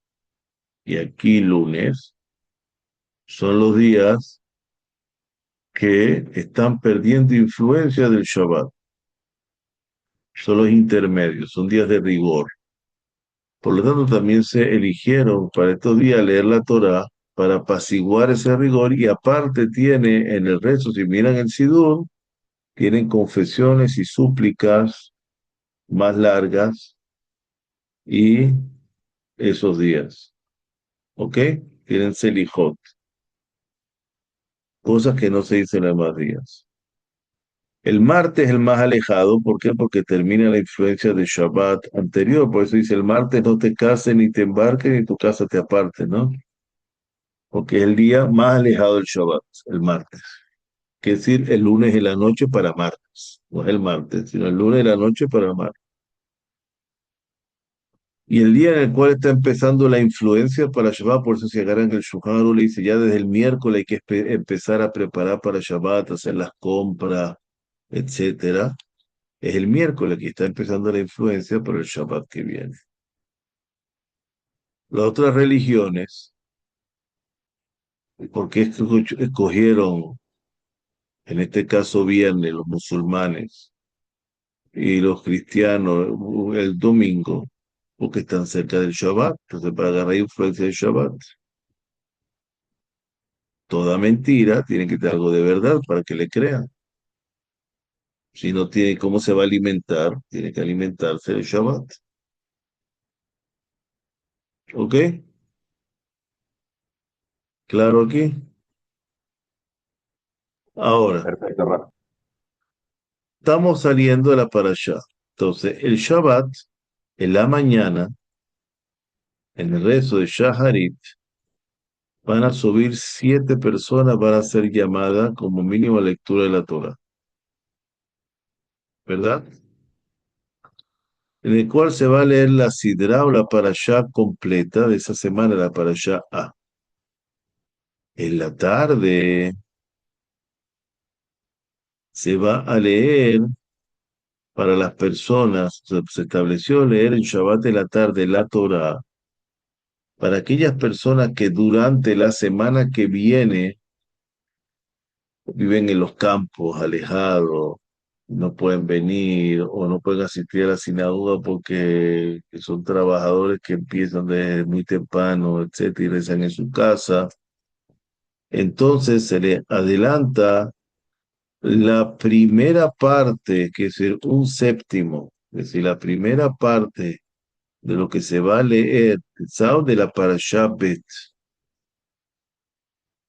y aquí lunes, son los días que están perdiendo influencia del Shabbat. Son los intermedios, son días de rigor. Por lo tanto, también se eligieron para estos días leer la Torá para apaciguar ese rigor y aparte tiene en el resto, si miran el Sidur, tienen confesiones y súplicas más largas y esos días, ¿ok? Tienen Selijot, cosas que no se dicen en los demás días. El martes es el más alejado, ¿por qué? Porque termina la influencia del Shabbat anterior, por eso dice el martes no te cases ni te embarques ni tu casa te aparte, ¿no? Porque es el día más alejado del Shabbat, el martes. Quiere decir, el lunes de la noche para martes. No es el martes, sino el lunes de la noche para martes. Y el día en el cual está empezando la influencia para Shabbat, por eso si agarran el Shulchan Aruch le dice, ya desde el miércoles hay que empezar a preparar para Shabbat, hacer las compras, etcétera. Es el miércoles que está empezando la influencia para el Shabbat que viene. Las otras religiones, ¿por qué escogieron, en este caso viernes, los musulmanes y los cristianos el domingo? Porque están cerca del Shabbat, entonces para agarrar influencia del Shabbat. toda mentira tiene que tener algo de verdad para que le crean. Si no tiene cómo se va a alimentar, tiene que alimentarse el Shabbat. ¿Ok? ¿Claro aquí? Ahora, Perfecto, Rab. estamos saliendo de la parashá. Entonces, el Shabbat, en la mañana, en el rezo de Shaharit, van a subir 7 personas, van a ser llamadas como mínimo a lectura de la Torah. ¿Verdad? En el cual se va a leer la Sidra o la parashá completa de esa semana, la parashá A. En la tarde se va a leer para las personas, se estableció leer en Shabbat de la tarde la Torah, para aquellas personas que durante la semana que viene viven en los campos, alejados, no pueden venir o no pueden asistir a la sinagoga porque son trabajadores que empiezan desde muy temprano, etcétera, y rezan en su casa. Entonces se le adelanta la primera parte, que es un séptimo, es decir, la primera parte de lo que se va a leer, el sábado de la Parashá Bet.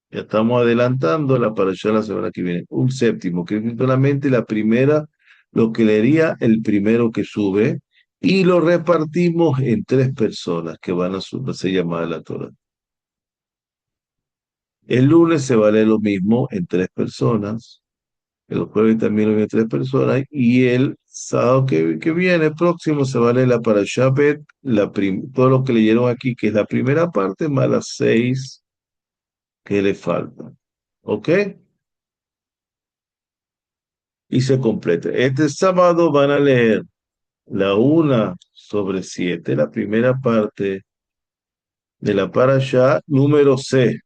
Ya estamos adelantando la Parashá la semana que viene. Un séptimo, que es solamente la primera, lo que leería el primero que sube, y lo repartimos en 3 personas que van a ser llamadas a la Torah. El lunes se va a leer lo mismo en 3 personas. El jueves también lo viene 3 personas. Y el sábado que viene, próximo, se va a leer la Parashá Bet, todo lo que leyeron aquí, que es la primera parte, más las 6 que le faltan. ¿Ok? Y se completa. Este sábado van a leer la 1/7, la primera parte de la Parashá número C.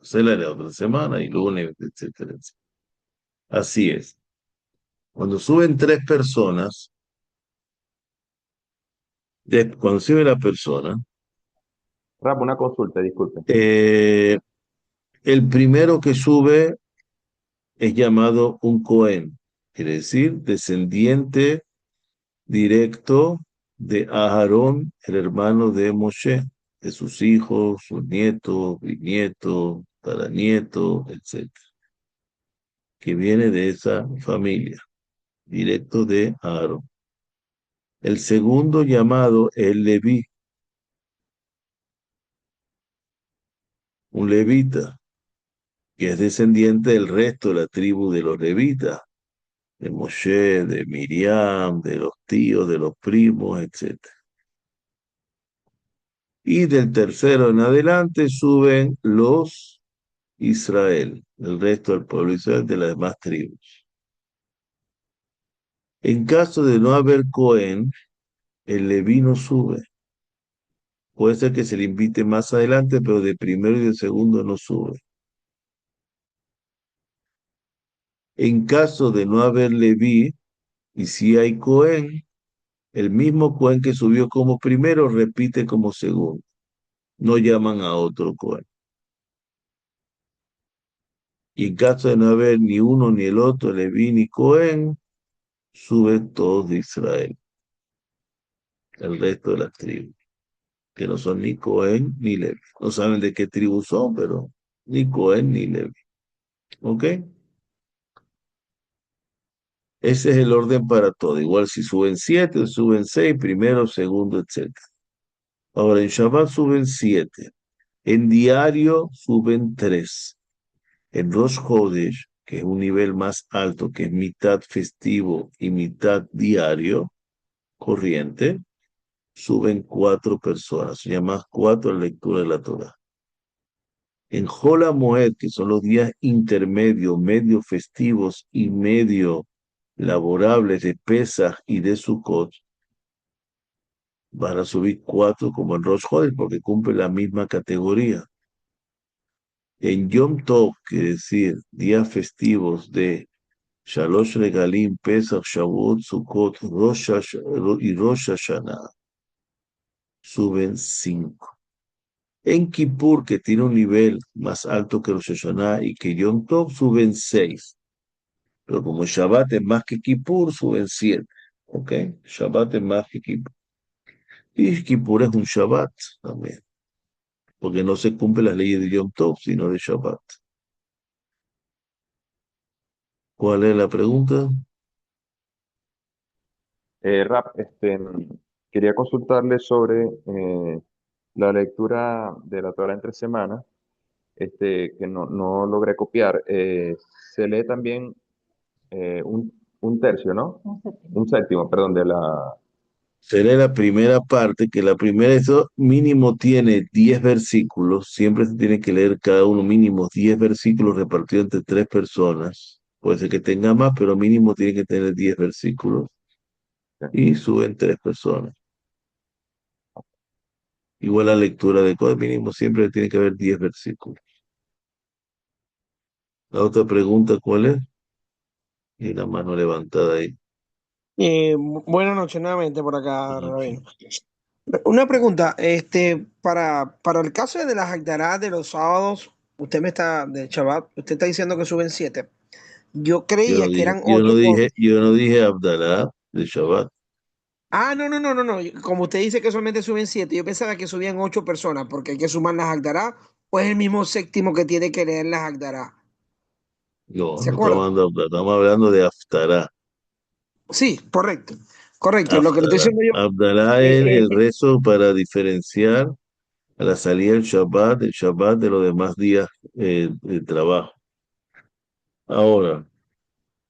Se la de otra semana y lunes, etcétera, etcétera. Así es. Cuando suben 3 personas, cuando sube la persona, Rab, una consulta, disculpe. el primero que sube es llamado un Cohen, quiere decir descendiente directo de Aarón, el hermano de Moshe, de sus hijos, sus nietos, bisnietos, tataranietos, etc., que viene de esa familia, directo de Aarón. El segundo llamado es Leví, un levita, que es descendiente del resto de la tribu de los levitas, de Moshe, de Miriam, de los tíos, de los primos, etc. Y del tercero en adelante suben los Israel, el resto del pueblo de Israel de las demás tribus. En caso de no haber Cohen, el Leví no sube. Puede ser que se le invite más adelante, pero de primero y de segundo no sube. En caso de no haber Leví, y si hay Cohen, el mismo Cohen que subió como primero repite como segundo. No llaman a otro Cohen. Y en caso de no haber ni uno ni el otro, Leví ni Cohen, suben todos de Israel, el resto de las tribus, que no son ni Cohen ni Levi. No saben de qué tribu son, pero ni Cohen ni Levi. ¿Ok? Ese es el orden para todo. Igual si suben 7 o suben 6, primero, segundo, etc. Ahora en Shabbat suben 7. En diario suben 3. En Rosh Hodesh, que es un nivel más alto, que es mitad festivo y mitad diario, corriente, suben 4 personas. Se llama 4 lecturas de la Torah. En Jola Moed, que son los días intermedios, medio festivos y medio laborables de Pesach y de Sukkot, van a subir 4 como en Rosh Hodesh, porque cumple la misma categoría. En Yom Tov, que decir días festivos de Shalosh Regalim, Pesach, Shavuot, Sukkot y Rosh Hashanah, suben 5. En Kippur, que tiene un nivel más alto que Rosh Hashanah y que Yom Tov, suben 6. Pero como Shabbat es más que Kippur, suben 7. ¿Ok? Shabbat es más que Kippur. Y Kippur es un Shabbat también, porque no se cumple las leyes de Yom Tov, sino de Shabbat. ¿Cuál es la pregunta? Rap, quería consultarle sobre la lectura de la Torah entre semanas, que no logré copiar. Se lee también un tercio, ¿no? Un séptimo, perdón, de la... Será la primera parte, que la primera, eso mínimo tiene 10 versículos, siempre se tiene que leer cada uno mínimo 10 versículos repartidos entre 3 personas. Puede ser que tenga más, pero mínimo tiene que tener 10 versículos y suben 3 personas. Igual la lectura de código mínimo siempre tiene que haber 10 versículos. La otra pregunta, ¿cuál es? Y la mano levantada ahí. Buenas noches nuevamente por acá, Buenas noches. Rabino. Una pregunta, para el caso de las Agdará de los sábados, de Shabbat, usted está diciendo que suben 7. Yo Yo no creía que dije, eran 8 yo no dije Abdalá de Shabbat. Ah, no, no, no, no, no. Como usted dice que solamente suben 7, yo pensaba que subían 8 personas, porque hay que sumar las Agdará, o es el mismo séptimo que tiene que leer las Agdará. No, ¿Se no estamos acuerda? hablando de Abdalá, estamos hablando de Haftará. Sí, correcto. Correcto. Lo que le estoy Haftará. diciendo yo, Abdalá es eh, el eh, rezo para diferenciar a la salida del Shabbat de los demás días de trabajo. Ahora,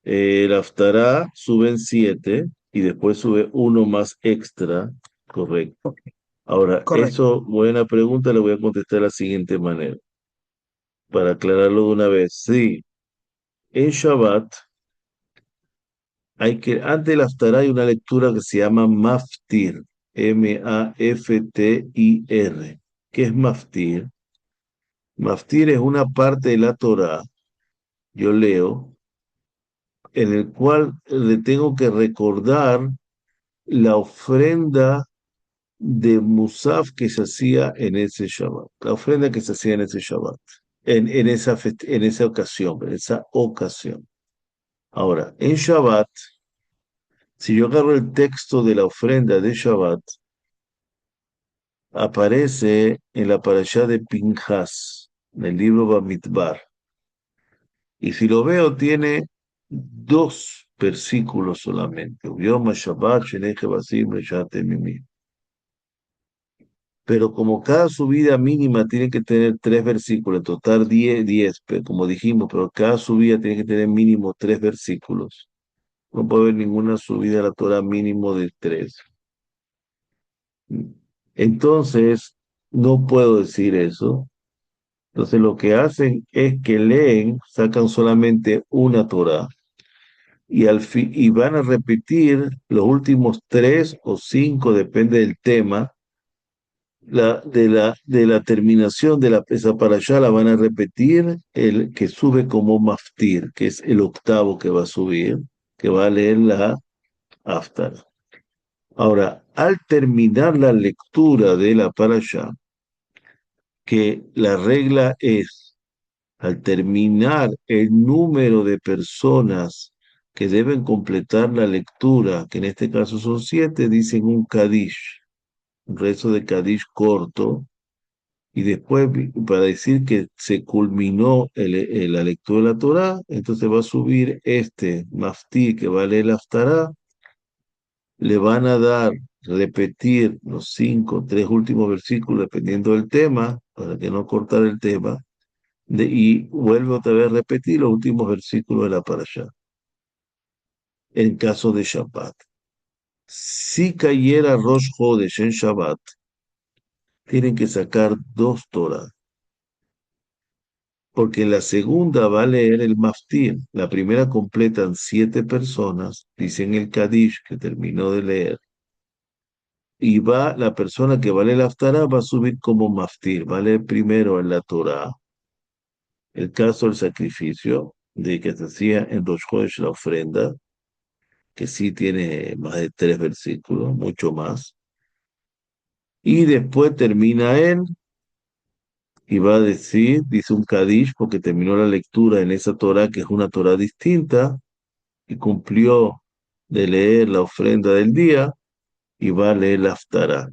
el Haftará suben 7 y después sube uno más extra, correcto. Ahora, correcto. eso, buena pregunta, le voy a contestar de la siguiente manera, para aclararlo de una vez. Sí, en Shabbat antes del Haftará hay una lectura que se llama Maftir, Maftir. ¿Qué es Maftir? Maftir es una parte de la Torá, yo leo, en el cual le tengo que recordar la ofrenda de Musaf que se hacía en ese Shabbat, la ofrenda que se hacía en ese Shabbat, en esa ocasión, en esa ocasión. Ahora, en Shabbat, si yo agarro el texto de la ofrenda de Shabbat, aparece en la parashá de Pinjas, en el libro Bamidbar. Y si lo veo, tiene 2 versículos solamente. Yom Shabbat, Sheneje Basim, Reshate Mimi. Pero como cada subida mínima tiene que tener 3 versículos, en total 10, como dijimos, pero cada subida tiene que tener mínimo 3 versículos. No puede haber ninguna subida a la Torah mínimo de 3. Entonces, no puedo decir eso. Entonces, lo que hacen es que leen, sacan solamente una Torah y van a repetir los últimos 3 o 5, depende del tema de la terminación de esa para allá la van a repetir el que sube como maftir, que es el octavo que va a subir, que va a leer la aftar. Ahora, al terminar la lectura de la para allá, que la regla es, al terminar el número de personas que deben completar la lectura, que en este caso son 7, dicen un Kadish, un rezo de Kadish corto. Y después, para decir que se culminó la lectura de la Torá, entonces va a subir este Mafti que va a leer la Haftará, le van a dar, repetir los 3 últimos versículos, dependiendo del tema, para que no cortar el tema, y vuelve otra vez a repetir los últimos versículos de la Parashá, en caso de Shabbat. Si cayera Rosh Hodesh en Shabbat, tienen que sacar 2 Torah. Porque en la segunda va a leer el maftir. La primera completan 7 personas, dicen el Kadish que terminó de leer. Y la persona que va a leer la Haftarah va a subir como maftir, va a leer primero en la Torah, el caso del sacrificio, de que se hacía en Rosh Chodesh la ofrenda, que sí tiene más de 3 versículos, mucho más. Y después termina él y va a decir, dice un Kadish, porque terminó la lectura en esa Torah, que es una Torah distinta, y cumplió de leer la ofrenda del día, y va a leer la Haftarah,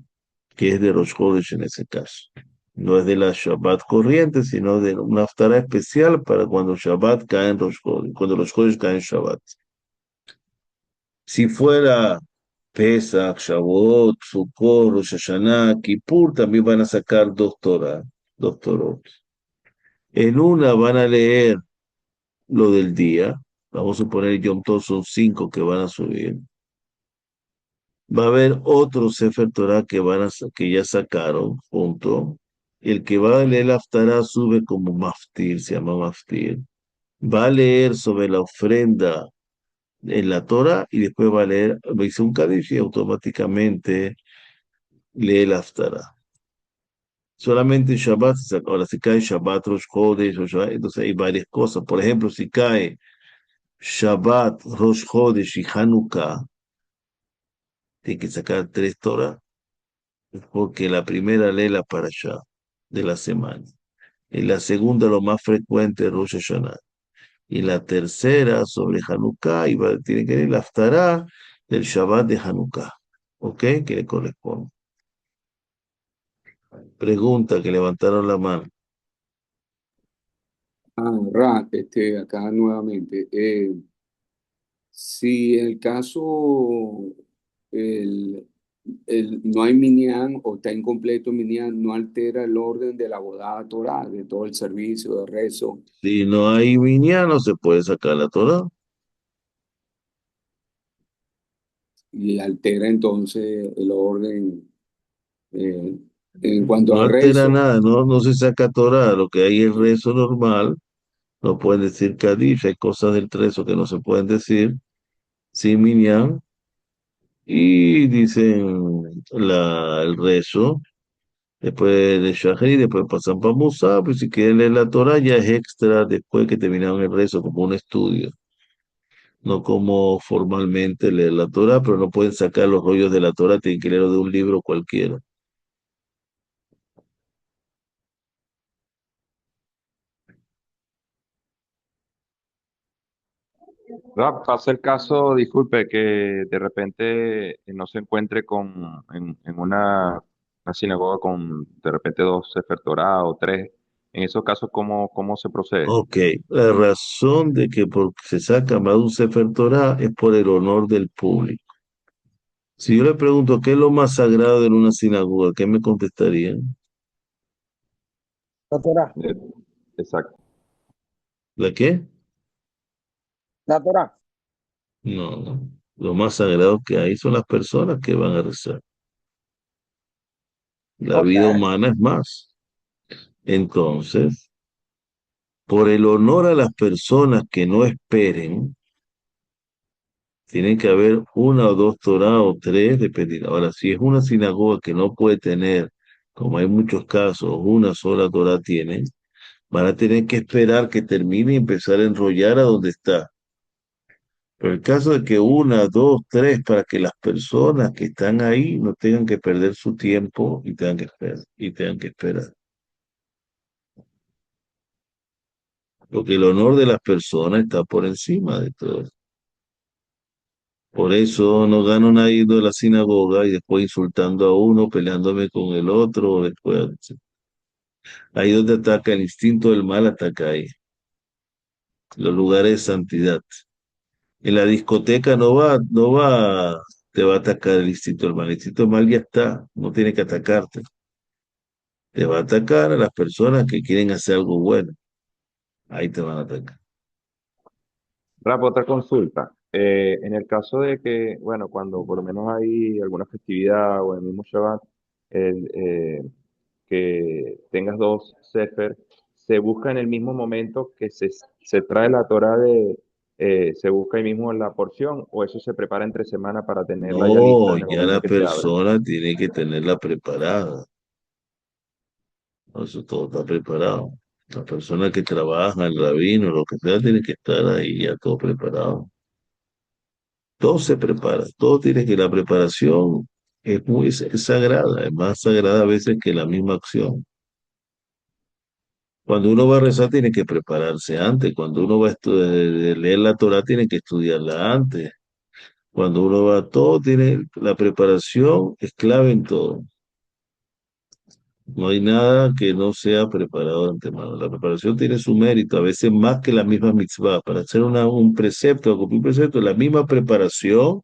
que es de Rosh Chodesh en ese caso. No es de la Shabbat corriente, sino de una Haftarah especial para cuando Shabbat cae en Rosh Chodesh, cuando Rosh Chodesh cae en Shabbat. Si fuera Pesach, Shavuot, Sukkot, Rosh Hashanah, Kippur, también van a sacar dos Torah, dos Torot. En una van a leer lo del día, vamos a suponer Yom Tov son 5 que van a subir. Va a haber otro Sefer Torah que ya sacaron junto. El que va a leer la Haftarah sube como maftir, se llama maftir. Va a leer sobre la ofrenda en la Torah y después va a leer, dice un Kadish y automáticamente lee la Haftarah. Solamente en Shabbat, ahora si cae Shabbat, Rosh Chodesh, entonces hay varias cosas. Por ejemplo, si cae Shabbat, Rosh Chodesh y Hanukkah, tiene que sacar 3 Torah, porque la primera lee la parashá de la semana. Y la segunda, lo más frecuente, es Rosh Hashanah. Y la tercera, sobre Hanukkah, tiene que leer la Haftarah del Shabbat de Hanukkah. ¿Ok? Que le corresponde. Pregunta que levantaron la mano. Ra, acá nuevamente. Si en el caso el, no hay minyan o está incompleto minyan, no altera el orden de la bodada Torah, de todo el servicio de rezo, Si no hay minyan, no se puede sacar la Torah. y altera entonces el orden en cuanto No a altera rezo. nada, no se saca Torah. Lo que hay es rezo normal. No pueden decir Kadish, hay cosas del rezo que no se pueden decir sin minyan. Y dicen el rezo. Después de Shahri, después pasan para Musaf, pues si quieren leer la Torah ya es extra después que terminaron el rezo, como un estudio, no como formalmente leer la Torah, pero no pueden sacar los rollos de la Torah, tienen que leerlo de un libro cualquiera. Pasa el caso, disculpe, que de repente no se encuentre en una sinagoga con de repente dos Sefer Torah o tres. En esos casos, ¿cómo se procede? Ok, la razón de que porque se saca más de un Sefer Torah es por el honor del público. Si yo le pregunto qué es lo más sagrado en una sinagoga, ¿qué me contestarían? La Torah, Eh, Exacto. ¿La qué? la Torah. No, no. Lo más sagrado que hay son las personas que van a rezar. La Ok. vida humana es más. Entonces, por el honor a las personas que no esperen, tiene que haber una o dos Torah o tres, dependiendo. Ahora, si es una sinagoga que no puede tener, como hay muchos casos, una sola Torah tienen, van a tener que esperar que termine y empezar a enrollar a donde está. Pero el caso de que una, dos, tres, para que las personas que están ahí no tengan que perder su tiempo y tengan que esperar, y tengan que esperar. Porque el honor de las personas está por encima de todo. Por eso no gano nada yendo a la sinagoga y después insultando a uno, peleándome con el otro, después. Ahí donde ataca el instinto del mal, ataca ahí. Los lugares de santidad. En la discoteca te va a atacar el instinto del mal. El instinto del mal ya está, no tiene que atacarte. Te va a atacar a las personas que quieren hacer algo bueno. Ahí te van a atacar. Otra consulta. En el caso de que, bueno, cuando por lo menos hay alguna festividad o el mismo Shabbat, el, que tengas dos Sefer, se busca en el mismo momento que se trae la Torah se busca ahí mismo la porción, o eso se prepara entre semana para tenerla ya lista No, en el ya momento la en que se abre. persona tiene que tenerla preparada. Eso todo está preparado. La persona que trabaja, el rabino, lo que sea, tiene que estar ahí ya todo preparado. Todo se prepara, todo tiene que la preparación es sagrada, es más sagrada a veces que la misma acción. Cuando uno va a rezar tiene que prepararse antes. Cuando uno va a leer la Torah tiene que estudiarla antes. Cuando uno va a todo, tiene la preparación es clave en todo. No hay nada que no sea preparado de antemano. La preparación tiene su mérito, a veces más que la misma mitzvah. Para hacer un precepto o cumplir un precepto, la misma preparación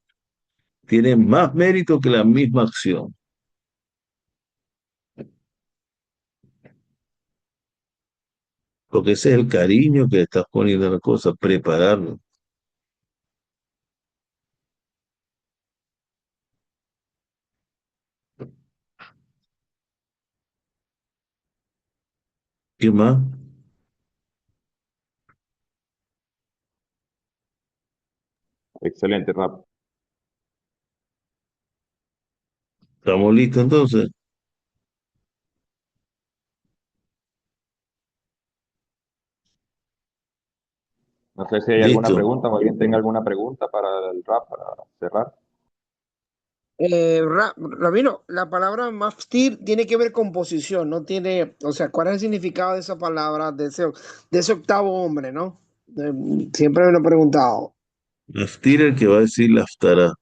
tiene más mérito que la misma acción. Porque ese es el cariño que le estás poniendo a la cosa, prepararlo. ¿Qué más? Excelente, Rap. ¿Estamos listos entonces? No sé si hay alguna Listo. pregunta o alguien tenga alguna pregunta para el Rap, para cerrar. Rabino, la palabra maftir tiene que ver con posición, no tiene, o sea, ¿cuál es el significado de esa palabra, de ese octavo hombre, ¿no? Siempre me lo he preguntado. Laftir el que va a decir laftará.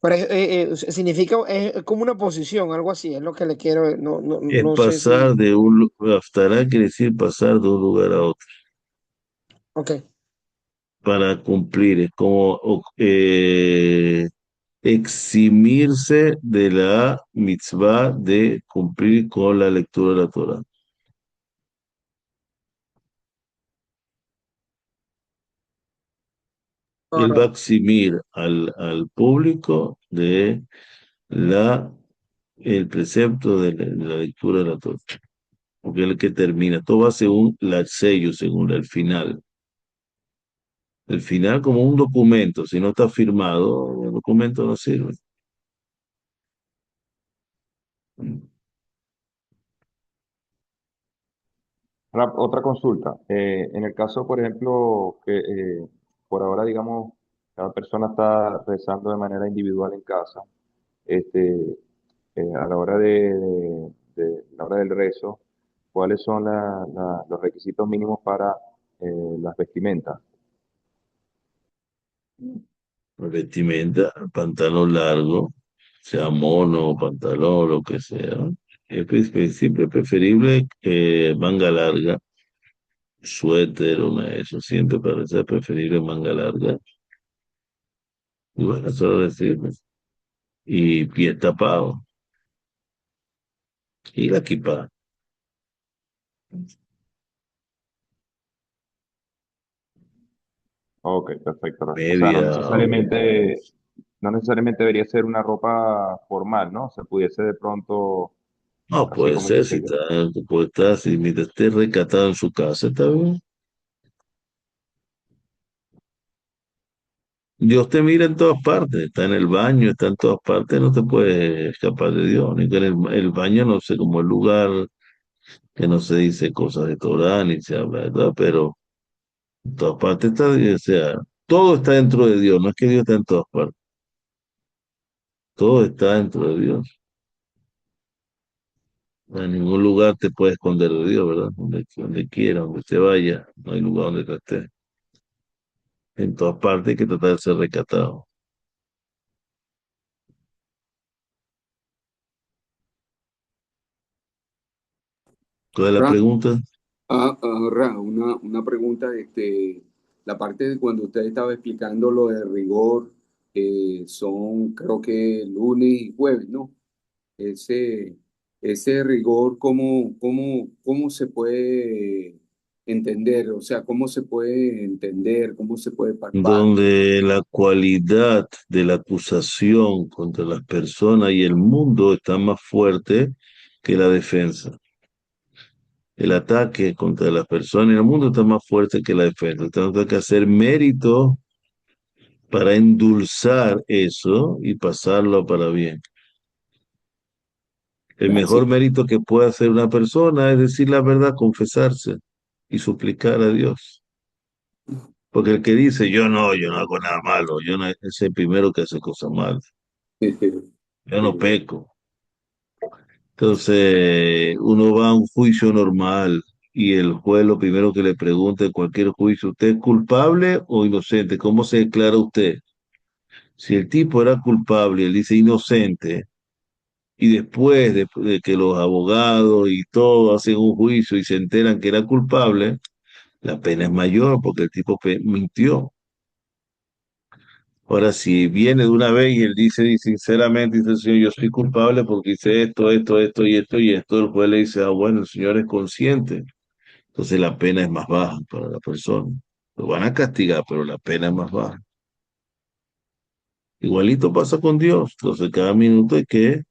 Pero significa, es como una posición, algo así, es lo que le quiero, Es no sé pasar si, de laftará quiere decir pasar de un lugar a otro. ok. Para cumplir, es como eximirse de la mitzvah de cumplir con la lectura de la Torah. Él va a Correcto. eximir al público de la, el precepto de la lectura de la Torah, porque es el que termina. Todo va según el sello, según el final. El final como un documento, si no está firmado, el documento no sirve. Rap, otra consulta. En el caso, por ejemplo, que por ahora, digamos, cada persona está rezando de manera individual en casa, este, a la hora la hora del rezo, ¿cuáles son los requisitos mínimos para las vestimentas? Vestimenta, pantalón largo, sea mono, pantalón, lo que sea. Siempre preferible manga larga, suéter, eso siempre parece preferible manga larga. Y bueno, solo decirme. Y pie tapado. Y la equipa, Ok, perfecto. O sea, media. no necesariamente debería ser una ropa formal, ¿no? Se pudiese de pronto, No, así puede como ser, indiqué yo. puede estar, si mientras esté recatado en su casa, está bien. Dios te mira en todas partes, está en el baño, está en todas partes, no te puedes escapar de Dios. Ni que el baño, no sé, como el lugar que no se dice cosas de Torah, ni se habla de todo, pero en todas partes está, o sea, todo está dentro de Dios, no es que Dios está en todas partes, todo está dentro de Dios. En ningún lugar te puedes esconder de Dios, ¿verdad? Donde quiera, donde te vaya, no hay lugar donde te estés. En todas partes hay que tratar de ser recatado. Toda la Ra, pregunta, Ra, una pregunta, la parte de cuando usted estaba explicando lo de rigor, son creo que lunes y jueves, ¿no? Ese, ese rigor, ¿cómo se puede entender? O sea, ¿cómo se puede entender? ¿Cómo se puede palpar? donde la cualidad de la acusación contra las personas y el mundo está más fuerte que la defensa. El ataque contra las personas y el mundo está más fuerte que la defensa. Entonces hay que hacer mérito para endulzar eso y pasarlo para bien. El mejor Así, mérito que puede hacer una persona es decir la verdad, confesarse y suplicar a Dios. Porque el que dice, yo no hago nada malo, yo no, es el primero que hace cosas malas. Yo no peco. Entonces, uno va a un juicio normal y el juez lo primero que le pregunta en cualquier juicio, ¿usted es culpable o inocente? ¿Cómo se declara usted? Si el tipo era culpable y él dice inocente, y después de que los abogados y todo hacen un juicio y se enteran que era culpable, la pena es mayor porque el tipo mintió. Ahora, si viene de una vez y él dice sinceramente, dice, señor, yo soy culpable porque hice esto y esto, el juez le dice, ah, bueno, el señor es consciente. Entonces la pena es más baja para la persona. Lo van a castigar, pero la pena es más baja. Igualito pasa con Dios. Entonces cada minuto es que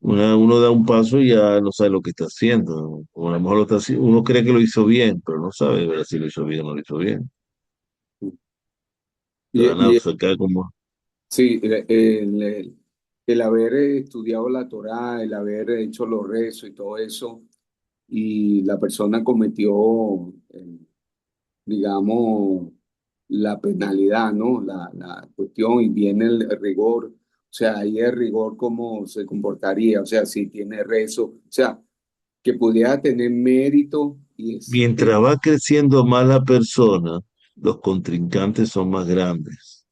uno da un paso y ya no sabe lo que está haciendo. O a lo mejor lo está haciendo, uno cree que lo hizo bien, pero no sabe ver si lo hizo bien o no lo hizo bien. Te van a Y sacar como... sí, el haber estudiado la Torá, el haber hecho los rezos y todo eso, y la persona cometió, digamos, la penalidad, ¿no? La cuestión y viene el rigor, o sea, ahí el rigor cómo se comportaría, o sea, si tiene rezo, o sea, que pudiera tener mérito y es... Mientras va creciendo más la persona, los contrincantes son más grandes.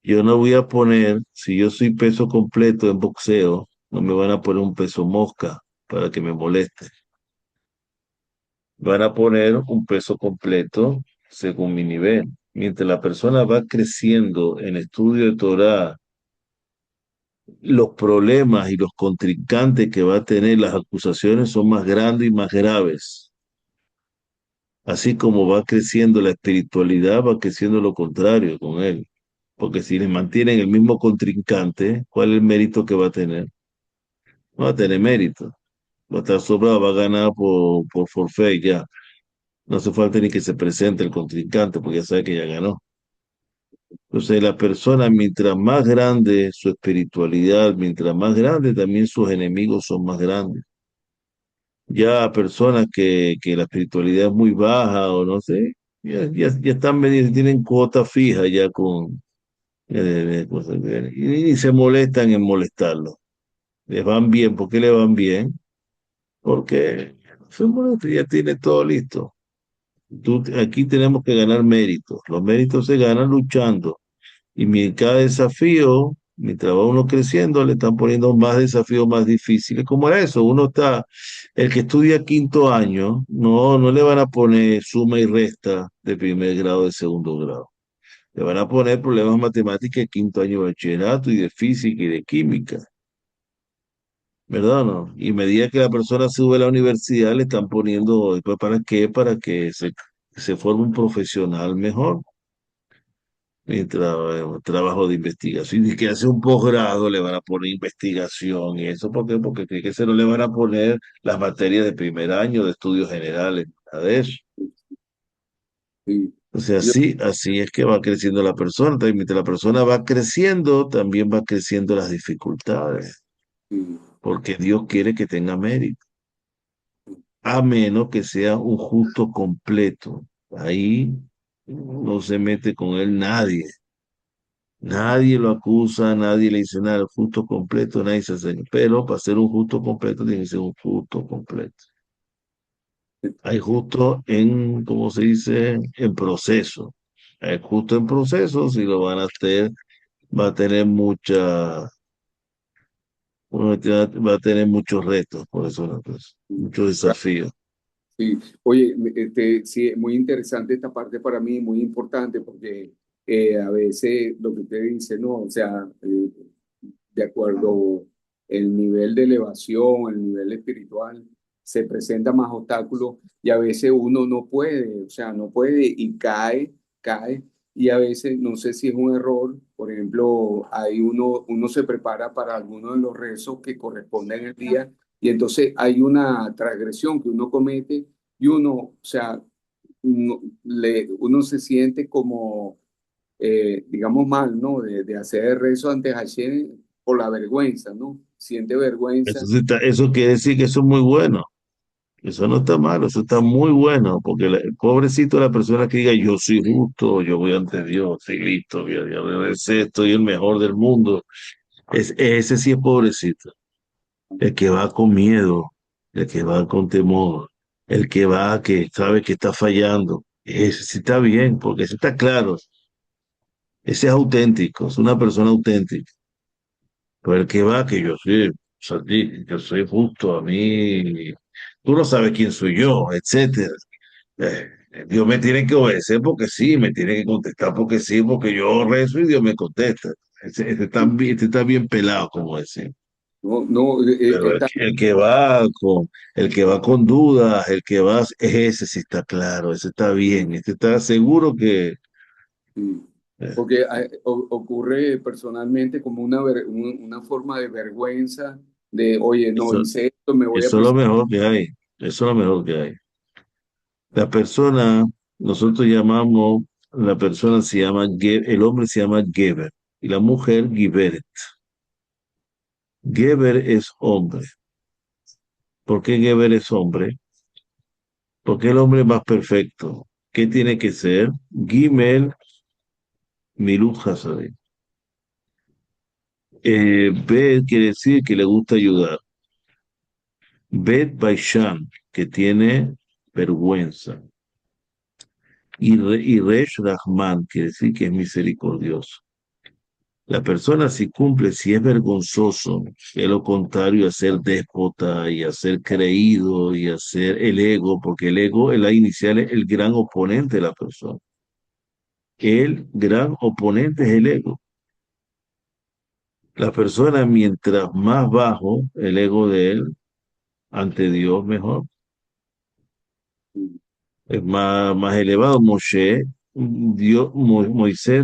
Yo no voy a poner, si yo soy peso completo en boxeo, no me van a poner un peso mosca para que me moleste. Van a poner un peso completo según mi nivel. Mientras la persona va creciendo en estudio de Torah, los problemas y los contrincantes que va a tener, las acusaciones son más grandes y más graves. Así como va creciendo la espiritualidad, va creciendo lo contrario con él. Porque si le mantienen el mismo contrincante, ¿cuál es el mérito que va a tener? No va a tener mérito. Va a estar sobrado, va a ganar por forfait ya. No hace falta ni que se presente el contrincante, porque ya sabe que ya ganó. Entonces, la persona, mientras más grande su espiritualidad, mientras más grande, también sus enemigos son más grandes. Ya personas que la espiritualidad es muy baja o no sé, ya están tienen cuota fija ya con cosas, y ni se molestan en molestarlo. Les van bien. ¿Por qué le van bien? Porque no se molesta, ya tiene todo listo. Aquí tenemos que ganar méritos. Los méritos se ganan luchando. Y cada desafío, mientras va uno creciendo, le están poniendo más desafíos más difíciles. ¿Cómo era eso? El que estudia quinto año, no le van a poner suma y resta de primer grado, de segundo grado. Le van a poner problemas matemáticos de quinto año de bachillerato y de física y de química, ¿verdad o no? Y a medida que la persona sube a la universidad, le están poniendo, ¿después para qué? Para que se forme un profesional mejor. Mientras trabajo de investigación y que hace un posgrado le van a poner investigación y eso, ¿por qué? Porque cree que se no le van a poner las materias de primer año de estudios generales, nada de eso. Sí. O sea, Yo, así es que va creciendo la persona. También mientras la persona va creciendo, también va creciendo las dificultades, sí, porque Dios quiere que tenga mérito, a menos que sea un justo completo. Ahí no se mete con él nadie. Nadie lo acusa, nadie le dice nada, justo completo, nadie se hace. Pero para ser un justo completo tiene que ser un justo completo. Hay justo en, ¿cómo se dice? En proceso. Hay justo en proceso, si lo van a hacer, va a tener va a tener muchos retos, por eso, ¿no? Pues, muchos desafíos. sí. Oye, sí, es muy interesante esta parte para mí, muy importante, porque a veces lo que usted dice, no, o sea, de acuerdo el nivel de elevación, el nivel espiritual, se presenta más obstáculos y a veces uno no puede, o sea, no puede y cae, y a veces no sé si es un error, por ejemplo, ahí uno se prepara para alguno de los rezos que corresponden en el día y entonces hay una transgresión que uno comete y uno, o sea, uno se siente como digamos, mal, ¿no? De hacer rezo ante Hashem por la vergüenza, ¿no? Siente vergüenza. Eso quiere decir que eso es muy bueno. Eso no está malo, eso está muy bueno, porque el pobrecito de la persona que diga yo soy justo, yo voy ante Dios, estoy listo, estoy el mejor del mundo. Ese sí es pobrecito. el que va con miedo, el que va con temor, el que va que sabe que está fallando. Ese sí está bien, porque ese está claro, ese es auténtico, es una persona auténtica. Pero el que va que yo soy justo, a mí, tú no sabes quién soy yo, etcétera. Eh, Dios me tiene que obedecer porque sí, me tiene que contestar porque sí, porque yo rezo y Dios me contesta. Este está bien pelado, como decir. No, no, Pero el que va con dudas, el que va, ese sí está claro, ese está bien, este está seguro que sí. eh, Porque ocurre personalmente como una forma de vergüenza de, oye, no eso, hice esto, me voy a eso es lo presentar. mejor que hay, eso es lo mejor que hay. La persona, nosotros llamamos, la persona se llama, el hombre se llama Geber y la mujer Giberet. Geber es hombre. ¿Por qué Geber es hombre? Porque el hombre es más perfecto. ¿Qué tiene que ser? Gimel Milut Hasadim. Bet quiere decir que le gusta ayudar. Bet Baishan, que tiene vergüenza. Y Resh Rahman, quiere decir que es misericordioso. La persona si cumple, si es vergonzoso, es lo contrario a ser déspota y a ser creído y a ser el ego, porque el ego, la inicial, es el gran oponente de la persona. El gran oponente es el ego. La persona, mientras más bajo el ego de él, ante Dios mejor. Es más elevado. Moshe, Moisés,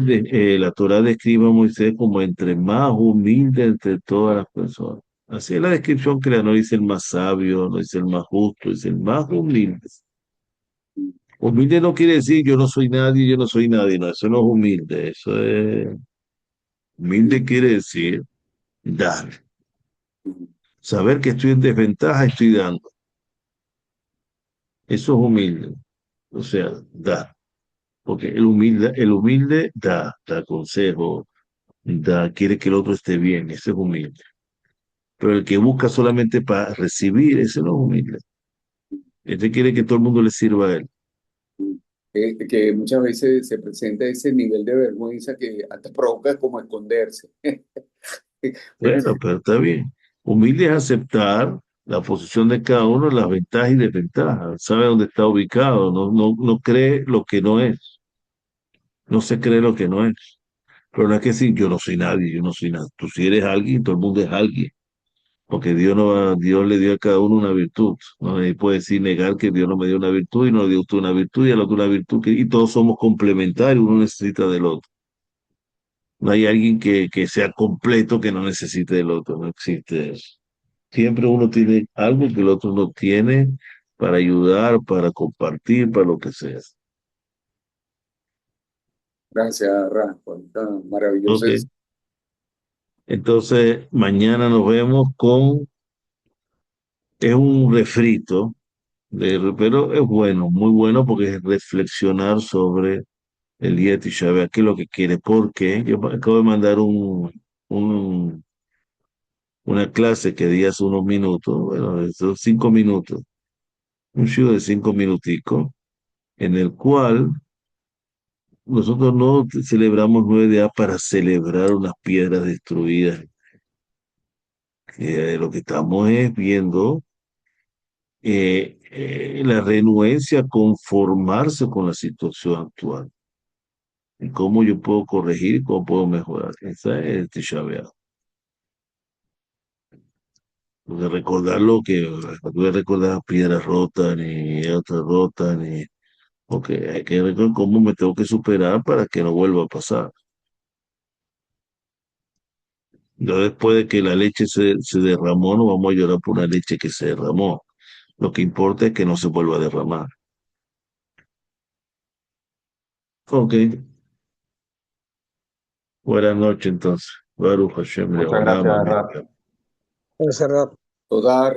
la Torá describe a Moisés como entre más humilde entre todas las personas. Así es la descripción que no dice el más sabio, no dice el más justo, dice el más humilde. Humilde no quiere decir yo no soy nadie, yo no soy nadie, no, eso no es humilde, eso es, humilde quiere decir dar, saber que estoy en desventaja, estoy dando, eso es humilde, o sea, dar. Porque el humilde da consejo, quiere que el otro esté bien, ese es humilde. Pero el que busca solamente para recibir, ese no es humilde. Este quiere que todo el mundo le sirva a él. Que muchas veces se presenta ese nivel de vergüenza que hasta provoca como esconderse. Bueno, pero está bien. Humilde es aceptar la posición de cada uno, las ventajas y desventajas. Sabe dónde está ubicado, no cree lo que no es. No se cree lo que no es. Pero no es que decir, yo no soy nadie, yo no soy nada. Tú sí eres alguien, todo el mundo es alguien. Porque Dios, no, Dios le dio a cada uno una virtud. No nadie puede decir negar que Dios no me dio una virtud y no le dio a usted una virtud y al otro una virtud. Y todos somos complementarios, uno necesita del otro. No hay alguien que sea completo que no necesite del otro, no existe eso. Siempre uno tiene algo que el otro no tiene para ayudar, para compartir, para lo que sea. Gracias, Ran, por esta maravillosa. Ok. Entonces, mañana nos vemos con, es un refrito, pero es bueno, muy bueno porque es reflexionar sobre el día de Tisha B'Av, qué es lo que quiere, porque yo acabo de mandar un, una clase que di hace unos minutos, bueno, son 5 minutos, un show de 5 minuticos, en el cual nosotros no celebramos 9 días para celebrar unas piedras destruidas, que lo que estamos es viendo la renuencia a conformarse con la situación actual y cómo yo puedo corregir y cómo puedo mejorar. Esa es Tisha B'Av. De recordar lo que, no voy a recordar piedras rotas, ni otras rotas, ni, porque hay que recordar cómo me tengo que superar para que no vuelva a pasar. Ya después de que la leche se derramó, no vamos a llorar por una leche que se derramó. Lo que importa es que no se vuelva a derramar. Ok, buenas noches entonces. Baruch Hashem Muchas Leolam, gracias, amén. Rap. Encerrar. Toda